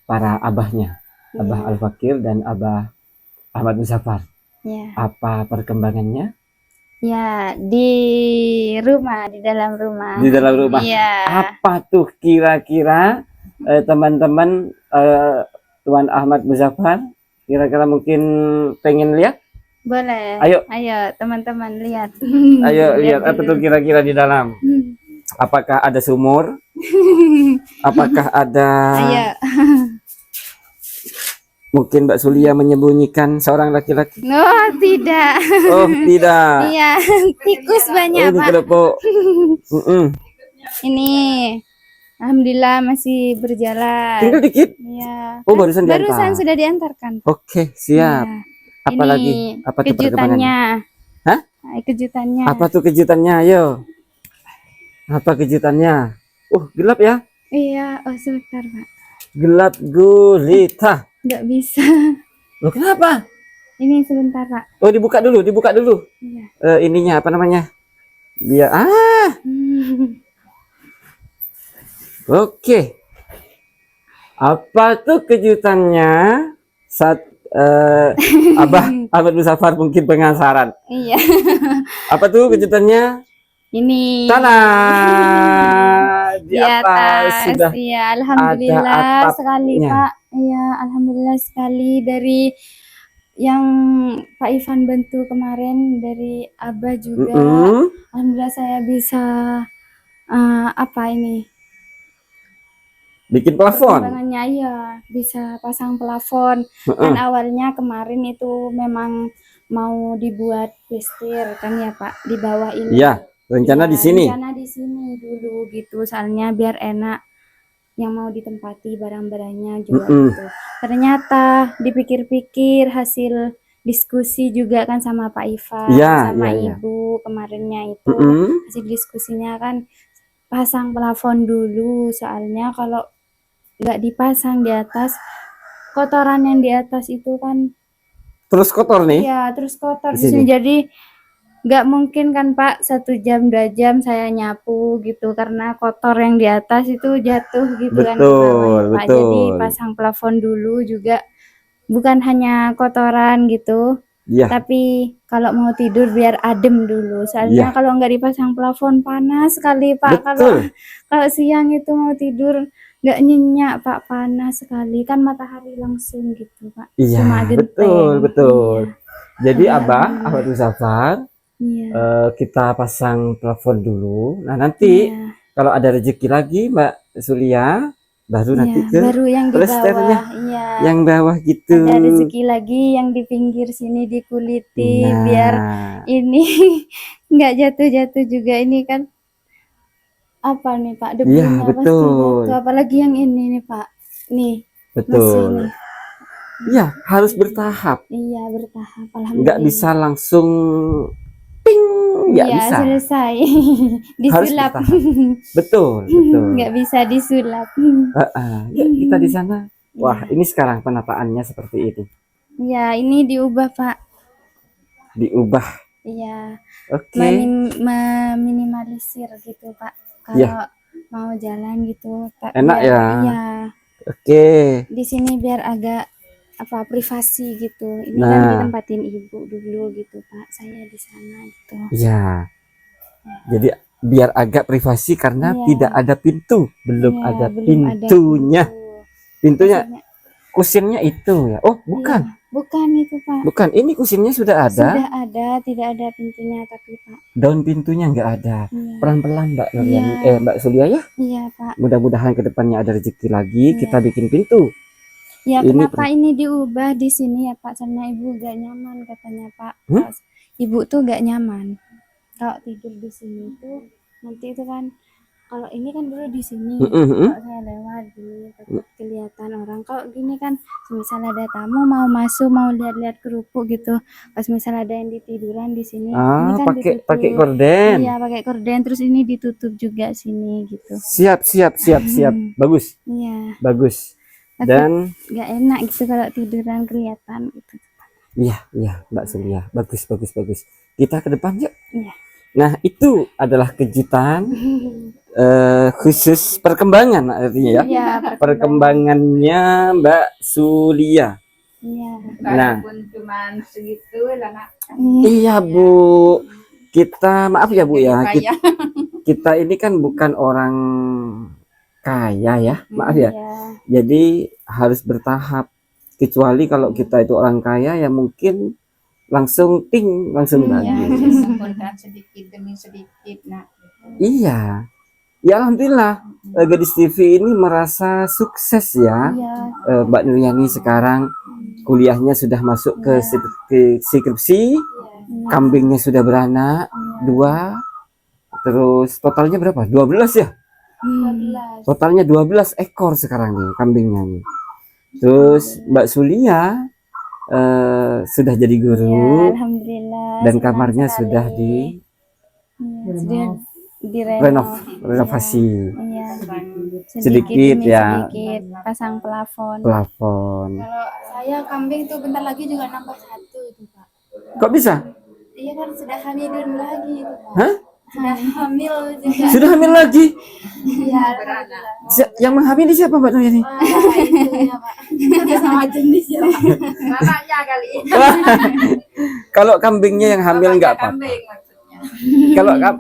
[SPEAKER 2] para abahnya, Abah Al-Fakir dan Abah Ahmad Muzaffar. Apa perkembangannya?
[SPEAKER 1] Ya, di rumah, di dalam rumah.
[SPEAKER 2] Di dalam rumah.
[SPEAKER 1] Iya.
[SPEAKER 2] Apa tuh kira-kira teman-teman, Tuan Ahmad Muzaffar, kira-kira mungkin pengen lihat?
[SPEAKER 1] Boleh.
[SPEAKER 2] Ayo
[SPEAKER 1] teman-teman lihat.
[SPEAKER 2] Ayo lihat apa tuh kira-kira di dalam. Apakah ada sumur? Apakah ada?
[SPEAKER 1] Ayo.
[SPEAKER 2] Mungkin Mbak Sulia menyembunyikan seorang laki-laki?
[SPEAKER 1] Oh, tidak.
[SPEAKER 2] Oh, tidak.
[SPEAKER 1] Iya, tikus banyak,
[SPEAKER 2] ini
[SPEAKER 1] Pak.
[SPEAKER 2] kelompok.
[SPEAKER 1] Ini alhamdulillah masih berjalan.
[SPEAKER 2] Tinggal dikit.
[SPEAKER 1] Iya.
[SPEAKER 2] Oh, barusan diantar.
[SPEAKER 1] Barusan sudah diantarkan.
[SPEAKER 2] Oke, siap.
[SPEAKER 1] Iya.
[SPEAKER 2] Apa
[SPEAKER 1] Ini
[SPEAKER 2] lagi? Apa tuh
[SPEAKER 1] kejutannya?
[SPEAKER 2] Hah?
[SPEAKER 1] Kejutannya.
[SPEAKER 2] Apa tuh kejutannya? Ayo. Apa kejutannya? Gelap ya?
[SPEAKER 1] Iya, oh sebentar, Pak.
[SPEAKER 2] Gelap gulita.
[SPEAKER 1] Nggak bisa.
[SPEAKER 2] Loh, kenapa?
[SPEAKER 1] Ini sebentar, Pak.
[SPEAKER 2] Oh, dibuka dulu.
[SPEAKER 1] Iya.
[SPEAKER 2] Ininya apa namanya? Biar Oke. Apa tuh kejutannya? Abah Ahmad Muzaffar mungkin penasaran.
[SPEAKER 1] Iya.
[SPEAKER 2] Apa tuh kejutannya?
[SPEAKER 1] Ini.
[SPEAKER 2] Tanah di atas sudah.
[SPEAKER 1] Iya, alhamdulillah
[SPEAKER 2] ada
[SPEAKER 1] sekali, Pak. Iya, alhamdulillah sekali dari yang Pak Ivan bantu kemarin, dari Abah juga. Alhamdulillah saya bisa
[SPEAKER 2] bikin plafon.
[SPEAKER 1] Perkembangannya iya, bisa pasang plafon. Kan awalnya kemarin itu memang mau dibuat plester kan ya, Pak, di bawah ini.
[SPEAKER 2] Iya, rencana di sini.
[SPEAKER 1] Rencana di sini dulu gitu, soalnya biar enak yang mau ditempati barang-barangnya juga gitu. Ternyata dipikir-pikir hasil diskusi juga kan sama Pak Ivan, sama Ibu kemarinnya itu, hasil diskusinya kan pasang plafon dulu, soalnya kalau nggak dipasang di atas, kotoran yang di atas itu kan
[SPEAKER 2] terus kotor nih.
[SPEAKER 1] Iya, terus kotor di sini. Jadi nggak mungkin kan, Pak, 1 jam 2 jam saya nyapu gitu karena kotor yang di atas itu jatuh gitu kan. Pak. Jadi pasang plafon dulu juga bukan hanya kotoran gitu, tapi kalau mau tidur biar adem dulu. Soalnya kalau nggak dipasang plafon panas sekali, Pak. Kalau siang itu mau tidur nggak nyenyak, Pak, panas sekali kan, matahari langsung gitu, Pak.
[SPEAKER 2] Iya,
[SPEAKER 1] cuma genteng.
[SPEAKER 2] Betul. Jadi Abah Ahmad Muzaffar, kita pasang plafon dulu. Nah nanti kalau ada rezeki lagi Mbak Sulia, baru nanti ke
[SPEAKER 1] baru yang di bawah.
[SPEAKER 2] Yang bawah gitu.
[SPEAKER 1] Ada rezeki lagi yang di pinggir sini dikuliti biar ini nggak jatuh-jatuh juga. Ini kan apa nih, Pak, debunya pasti jatuh, apalagi yang ini nih, Pak, nih
[SPEAKER 2] betul. Iya, harus bertahap.
[SPEAKER 1] Iya, bertahap. Alhamdulillah.
[SPEAKER 2] Nggak bisa langsung ping, nggak bisa.
[SPEAKER 1] Selesai. Disulap.
[SPEAKER 2] Betul.
[SPEAKER 1] Nggak bisa disulap.
[SPEAKER 2] Ya, kita di sana. Wah, ini sekarang penataannya seperti ini.
[SPEAKER 1] Iya, ini diubah, Pak.
[SPEAKER 2] Diubah.
[SPEAKER 1] Iya.
[SPEAKER 2] Oke.
[SPEAKER 1] Meminimalisir gitu, Pak. Kalau mau jalan gitu,
[SPEAKER 2] enak
[SPEAKER 1] biar,
[SPEAKER 2] ya.
[SPEAKER 1] Iya.
[SPEAKER 2] Oke.
[SPEAKER 1] Di sini biar agak privasi gitu. Ini kan ditempatin Ibu dulu gitu, Pak. Saya di sana gitu.
[SPEAKER 2] Iya. Jadi biar agak privasi karena
[SPEAKER 1] Iya.
[SPEAKER 2] tidak ada pintu, belum
[SPEAKER 1] Iya,
[SPEAKER 2] ada
[SPEAKER 1] belum ada
[SPEAKER 2] pintunya.
[SPEAKER 1] pintu.
[SPEAKER 2] Pintunya
[SPEAKER 1] Maksudnya,
[SPEAKER 2] kusinnya itu ya. Oh, bukan.
[SPEAKER 1] iya, bukan itu Pak.
[SPEAKER 2] Bukan, ini kusinnya sudah ada.
[SPEAKER 1] Sudah ada, tidak ada pintunya tapi Pak.
[SPEAKER 2] Daun pintunya nggak ada.
[SPEAKER 1] Iya,
[SPEAKER 2] Pelan-pelan Mbak Nuryani,
[SPEAKER 1] Iya.
[SPEAKER 2] Mbak Sulia ya.
[SPEAKER 1] iya Pak.
[SPEAKER 2] Mudah-mudahan kedepannya ada rezeki lagi,
[SPEAKER 1] Iya.
[SPEAKER 2] kita bikin pintu.
[SPEAKER 1] Ya,
[SPEAKER 2] Ini
[SPEAKER 1] kenapa ini diubah di sini ya Pak? Karena ibu gak nyaman katanya Pak.
[SPEAKER 2] Hmm?
[SPEAKER 1] Ibu tuh gak nyaman kalau tidur di sini tuh nanti itu kan kalau ini kan dulu di sini kalau saya lewat gini takut kelihatan orang. Kalau gini kan misal ada tamu mau masuk mau lihat-lihat kerupuk gitu, pas misal ada yang ditiduran di sini ini
[SPEAKER 2] Ah,
[SPEAKER 1] kan
[SPEAKER 2] pakai
[SPEAKER 1] ditutup.
[SPEAKER 2] gorden.
[SPEAKER 1] Iya, pakai korden, terus ini ditutup juga sini gitu.
[SPEAKER 2] Siap. Bagus,
[SPEAKER 1] Iya,
[SPEAKER 2] bagus.
[SPEAKER 1] tapi
[SPEAKER 2] Dan
[SPEAKER 1] gak enak gitu kalau tiduran kelihatan gitu.
[SPEAKER 2] iya Mbak Sulia, bagus. Kita ke depan yuk.
[SPEAKER 1] Iya.
[SPEAKER 2] Nah, itu adalah kejutan khusus perkembangan artinya ya.
[SPEAKER 1] Iya,
[SPEAKER 2] Perkembangannya Mbak Sulia.
[SPEAKER 1] Iya.
[SPEAKER 2] Nah.
[SPEAKER 4] Walaupun cuman segitu lah nak.
[SPEAKER 2] Iya Bu, kita maaf ya Bu ya,
[SPEAKER 4] Kaya.
[SPEAKER 2] kita ini kan bukan orang kaya ya, maaf ya.
[SPEAKER 1] Iya.
[SPEAKER 2] Jadi harus bertahap. Kecuali kalau kita itu orang kaya ya mungkin langsung langsung
[SPEAKER 1] Iya.
[SPEAKER 2] bagi.
[SPEAKER 4] Mengumpulkan sedikit demi sedikit nak.
[SPEAKER 2] Iya. Ya alhamdulillah Gadis TV ini merasa sukses ya.
[SPEAKER 1] Iya.
[SPEAKER 2] Mbak Nuryani sekarang kuliahnya sudah masuk ke skripsi, kambingnya sudah beranak 2, terus totalnya berapa? 12 ya?
[SPEAKER 1] 12.
[SPEAKER 2] Totalnya 12 ekor sekarang nih kambingnya nih. Terus Mbak Sulia sudah jadi
[SPEAKER 1] Iya,
[SPEAKER 2] guru
[SPEAKER 1] alhamdulillah.
[SPEAKER 2] dan
[SPEAKER 1] senang
[SPEAKER 2] kamarnya
[SPEAKER 1] sekali.
[SPEAKER 2] sudah
[SPEAKER 1] Iya, sudah
[SPEAKER 2] renovasi
[SPEAKER 1] Iya.
[SPEAKER 2] sedikit
[SPEAKER 1] demi
[SPEAKER 2] ya.
[SPEAKER 1] sedikit pasang plafon.
[SPEAKER 2] plafon.
[SPEAKER 1] Kalau saya kambing tuh bentar lagi juga nambah 1 itu Pak.
[SPEAKER 2] Kok bisa?
[SPEAKER 1] Iya kan sudah hamil lagi itu Pak.
[SPEAKER 2] Hah?
[SPEAKER 1] Sudah hamil juga.
[SPEAKER 2] Sudah hamil lagi?
[SPEAKER 1] Iya, alhamdulillah.
[SPEAKER 2] Yang menghamili siapa Mbak Nuryani?
[SPEAKER 1] Itu ya Pak. Sama jenis ya Pak.
[SPEAKER 4] Bapaknya kali.
[SPEAKER 2] Kalau kambingnya yang hamil nggak apa-apa.
[SPEAKER 4] Kambing maksudnya.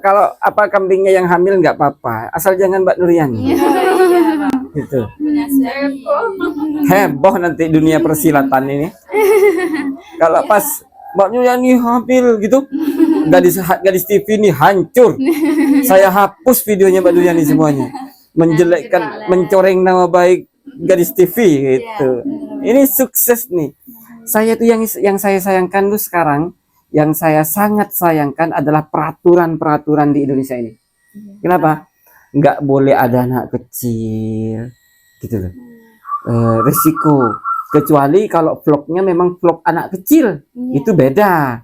[SPEAKER 2] Kalau apa kambingnya yang hamil nggak apa-apa, asal jangan Mbak Nuryani. Gitu.
[SPEAKER 1] Punya suami.
[SPEAKER 2] Heboh nanti dunia persilatan ini. Kalau pas Mbak Nuryani hamil gitu, gadis TV ini hancur. Saya hapus videonya Mbak Nuryani semuanya. Menjelekkan, mencoreng nama baik Gadis TV gitu. Ini sukses nih. Saya tuh yang saya sayangkan tuh sekarang, yang saya sangat sayangkan adalah peraturan-peraturan di Indonesia ini. Kenapa? Nggak boleh ada anak kecil, gitu loh. Risiko. Kecuali kalau vlognya memang vlog anak kecil, itu beda.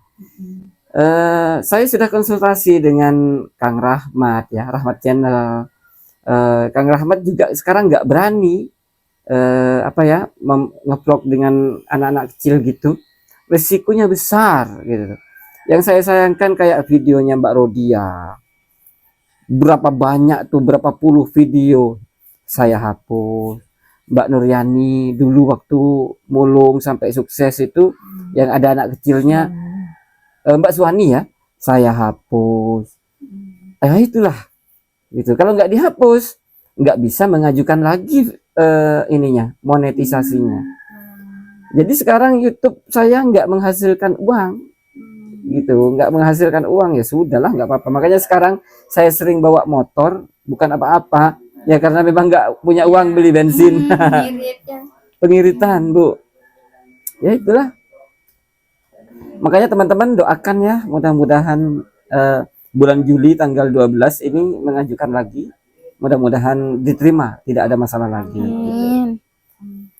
[SPEAKER 2] Saya sudah konsultasi dengan Kang Rahmat ya, Rahmat Channel. Kang Rahmat juga sekarang nggak berani ngevlog dengan anak-anak kecil gitu. Risikonya besar gitu. Yang saya sayangkan kayak videonya Mbak Rodia. Berapa banyak tuh, berapa puluh video saya hapus. Mbak Nuryani dulu waktu mulung sampai sukses itu yang ada anak kecilnya, Mbak Suwani ya, saya hapus. Itulah gitu. Kalau nggak dihapus nggak bisa mengajukan lagi monetisasinya. Jadi sekarang YouTube saya nggak menghasilkan uang gitu, nggak menghasilkan uang, ya sudahlah, nggak apa-apa. Makanya sekarang saya sering bawa motor, bukan apa-apa ya, karena memang nggak punya uang beli bensin. Pengiritan Bu, ya itulah. Makanya teman-teman doakan ya, mudah-mudahan bulan Juli tanggal 12 ini mengajukan lagi, mudah-mudahan diterima, tidak ada masalah lagi.
[SPEAKER 1] Amin.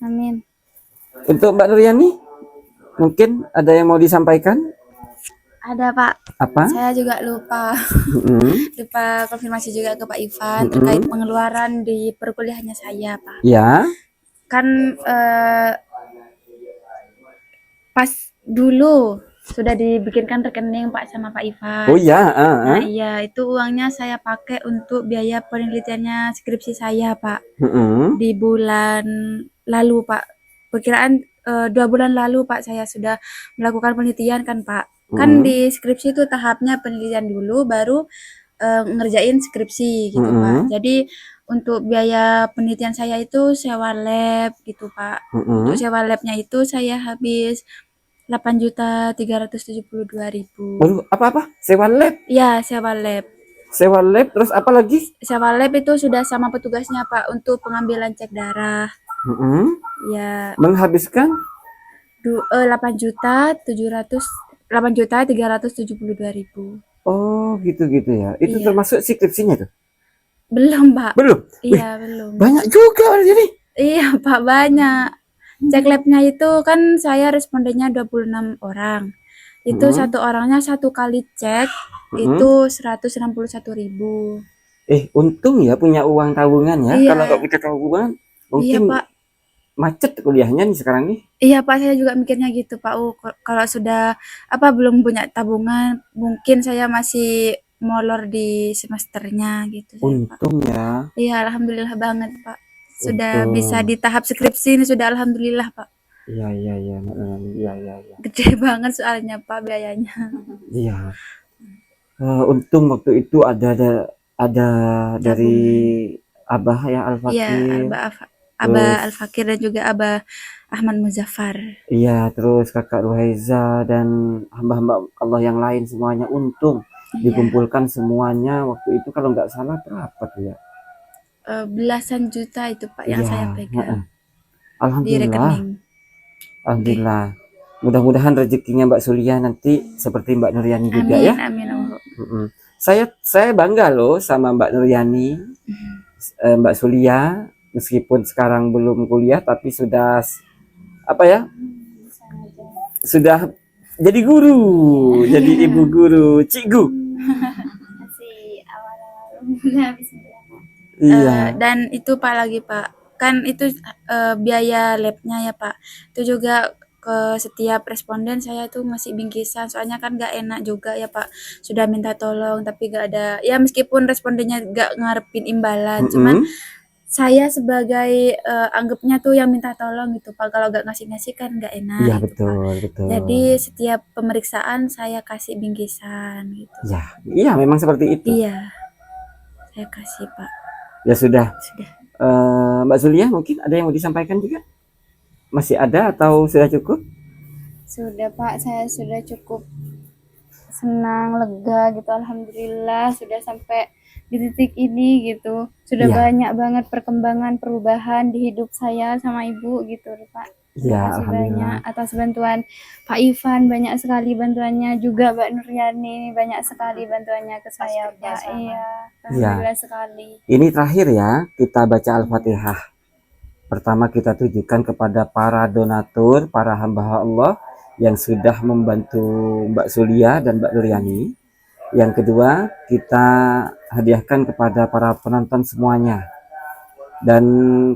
[SPEAKER 1] Amin.
[SPEAKER 2] Untuk Mbak Nuryani mungkin ada yang mau disampaikan?
[SPEAKER 1] Ada Pak.
[SPEAKER 2] Apa?
[SPEAKER 1] Saya juga lupa konfirmasi juga ke Pak Ivan
[SPEAKER 2] Mm-mm.
[SPEAKER 1] terkait pengeluaran di perkuliahannya saya Pak.
[SPEAKER 2] Ya.
[SPEAKER 1] Kan pas dulu sudah dibikinkan rekening Pak sama Pak Ivan.
[SPEAKER 2] Oh ya.
[SPEAKER 1] Nah iya, itu uangnya saya pakai untuk biaya penelitiannya skripsi saya Pak. Di bulan lalu Pak. Perkiraan 2 bulan lalu Pak saya sudah melakukan penelitian kan Pak. Kan di skripsi itu tahapnya penelitian dulu, baru ngerjain skripsi gitu Pak. Jadi untuk biaya penelitian saya itu sewa lab gitu Pak. Untuk sewa labnya itu saya habis 8.372.000.
[SPEAKER 2] Waduh, apa-apa? Sewa lab?
[SPEAKER 1] Iya, sewa lab.
[SPEAKER 2] Sewa lab, terus apa lagi?
[SPEAKER 1] Sewa lab itu sudah sama petugasnya Pak untuk pengambilan cek darah. Ya,
[SPEAKER 2] Menghabiskan
[SPEAKER 1] 8.372.000.
[SPEAKER 2] oh gitu-gitu ya. Itu
[SPEAKER 1] Iya.
[SPEAKER 2] termasuk skripsinya tuh?
[SPEAKER 1] Belum Pak.
[SPEAKER 2] Belum? Wih,
[SPEAKER 1] Iya, belum.
[SPEAKER 2] banyak juga jadi.
[SPEAKER 1] Iya Pak, banyak. Cek labnya itu kan saya respondennya 26 orang. Itu satu orangnya satu kali cek itu 161.000.
[SPEAKER 2] Untung ya punya uang tabungan ya.
[SPEAKER 1] Iya.
[SPEAKER 2] Kalau nggak punya tabungan,
[SPEAKER 1] Iya
[SPEAKER 2] mungkin
[SPEAKER 1] Pak.
[SPEAKER 2] macet kuliahnya nih sekarang nih.
[SPEAKER 1] Iya Pak, saya juga mikirnya gitu Pak. Kalau sudah belum punya tabungan, mungkin saya masih molor di semesternya gitu saya, Pak.
[SPEAKER 2] Untung ya.
[SPEAKER 1] Iya, alhamdulillah banget Pak. Sudah
[SPEAKER 2] Untung.
[SPEAKER 1] bisa di tahap skripsi ini sudah alhamdulillah Pak.
[SPEAKER 2] Iya.
[SPEAKER 1] Gede banget soalnya Pak biayanya.
[SPEAKER 2] Iya. Untung waktu itu ada dari Abah ya Al-Fakir.
[SPEAKER 1] Iya, Abah Al-Fakir dan juga Abah Ahmad Muzaffar.
[SPEAKER 2] Iya, terus Kakak Ruhaiza dan hamba-hamba Allah yang lain semuanya untung dikumpulkan semuanya waktu itu kalau nggak salah berapa tuh ya?
[SPEAKER 1] Belasan juta itu Pak yang saya pegang di
[SPEAKER 2] Alhamdulillah.
[SPEAKER 1] rekening.
[SPEAKER 2] Alhamdulillah. Mudah-mudahan rezekinya Mbak Sulia nanti seperti Mbak Nuryani juga
[SPEAKER 1] Amin,
[SPEAKER 2] ya.
[SPEAKER 1] amin Allah.
[SPEAKER 2] Saya bangga loh sama Mbak Nuryani, Mbak Sulia, meskipun sekarang belum kuliah tapi sudah sudah jadi guru, jadi ibu guru, cikgu.
[SPEAKER 1] Masih awal-awal
[SPEAKER 2] Iya.
[SPEAKER 1] dan itu Pak lagi Pak, kan itu biaya labnya ya Pak. Itu juga ke setiap responden saya tuh masih bingkisan, soalnya kan gak enak juga ya Pak. Sudah minta tolong tapi gak ada, ya meskipun respondennya gak ngarepin imbalan, cuman saya sebagai anggapnya tuh yang minta tolong gitu Pak. Kalau gak ngasih-ngasih kan gak enak.
[SPEAKER 2] Iya
[SPEAKER 1] gitu, Pak.
[SPEAKER 2] betul.
[SPEAKER 1] Jadi setiap pemeriksaan saya kasih bingkisan gitu.
[SPEAKER 2] Iya memang seperti itu.
[SPEAKER 1] Iya, saya kasih Pak.
[SPEAKER 2] Ya sudah.
[SPEAKER 1] Sudah.
[SPEAKER 2] Mbak Sulia mungkin ada yang mau disampaikan juga? Masih ada atau sudah cukup?
[SPEAKER 1] Sudah Pak, saya sudah cukup senang, lega gitu, alhamdulillah sudah sampai di titik ini gitu. Sudah banyak banget perkembangan, perubahan di hidup saya sama ibu gitu Pak. Terima kasih banyak atas bantuan Pak Ivan, banyak sekali bantuannya, juga Mbak Nuryani banyak sekali bantuannya ke saya Pak. Iya, alhamdulillah sekali.
[SPEAKER 2] Ini terakhir ya, kita baca Al-Fatihah. Pertama kita tujukan kepada para donatur, para hamba Allah yang sudah membantu Mbak Sulia dan Mbak Nuryani. Yang kedua, kita hadiahkan kepada para penonton semuanya. Dan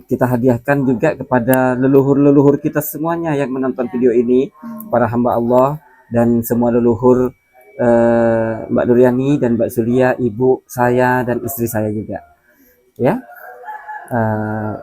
[SPEAKER 2] kita hadiahkan juga kepada leluhur-leluhur kita semuanya yang menonton video ini, para hamba Allah dan semua leluhur Mbak Nuryani dan Mbak Sulia, ibu saya dan istri saya juga. Ya.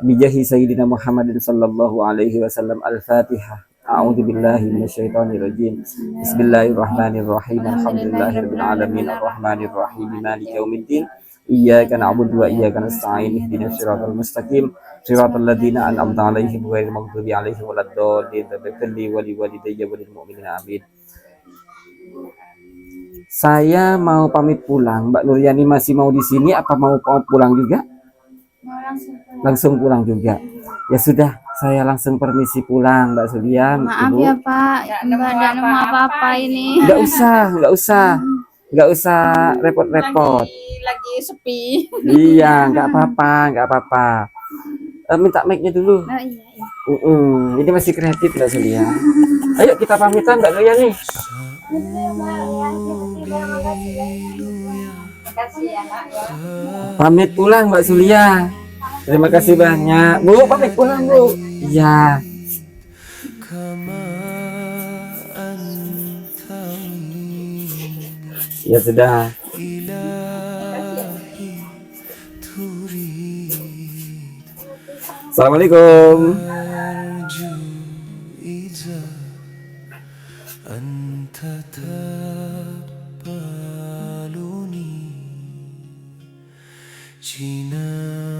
[SPEAKER 2] Bijahi Sayyidina Muhammadin sallallahu alaihi wasallam. Al-Fatihah. A'udzu billahi minasyaitonir rajim. Bismillahirrahmanirrahim. Alhamdulillahirabbil alamin arrahmanir rahim maliki yaumiddin. Iyyaka na'budu wa iyyaka nasta'in. Ihdinas siratal mustaqim. Siratal ladzina an'amta 'alaihim ghairil maghdubi alaihim waladdallin. Tabakkali wa liwalidayya wa lil mu'minina amin. Saya mau pamit pulang. Mbak Nuryani masih mau di sini apa mau pulang juga? Langsung pulang juga. Ya sudah, saya langsung permisi pulang Mbak Sulia.
[SPEAKER 1] Maaf
[SPEAKER 2] Ibu.
[SPEAKER 1] ya Pak, Mbak tidak nemu apa-apa ini.
[SPEAKER 2] Nggak usah repot-repot.
[SPEAKER 4] Lagi sepi.
[SPEAKER 2] Iya, nggak apa-apa. Minta mic-nya dulu.
[SPEAKER 1] Oh iya.
[SPEAKER 2] Ini masih kreatif Mbak Sulia. Ayo kita pamitan Mbak Nuryani. Pamit pulang Mbak Sulia. Terima kasih banyak. Bu, pamit pulang Bu. Iya. Ya sudah. Assalamualaikum.
[SPEAKER 3] أنت تقبلني 지나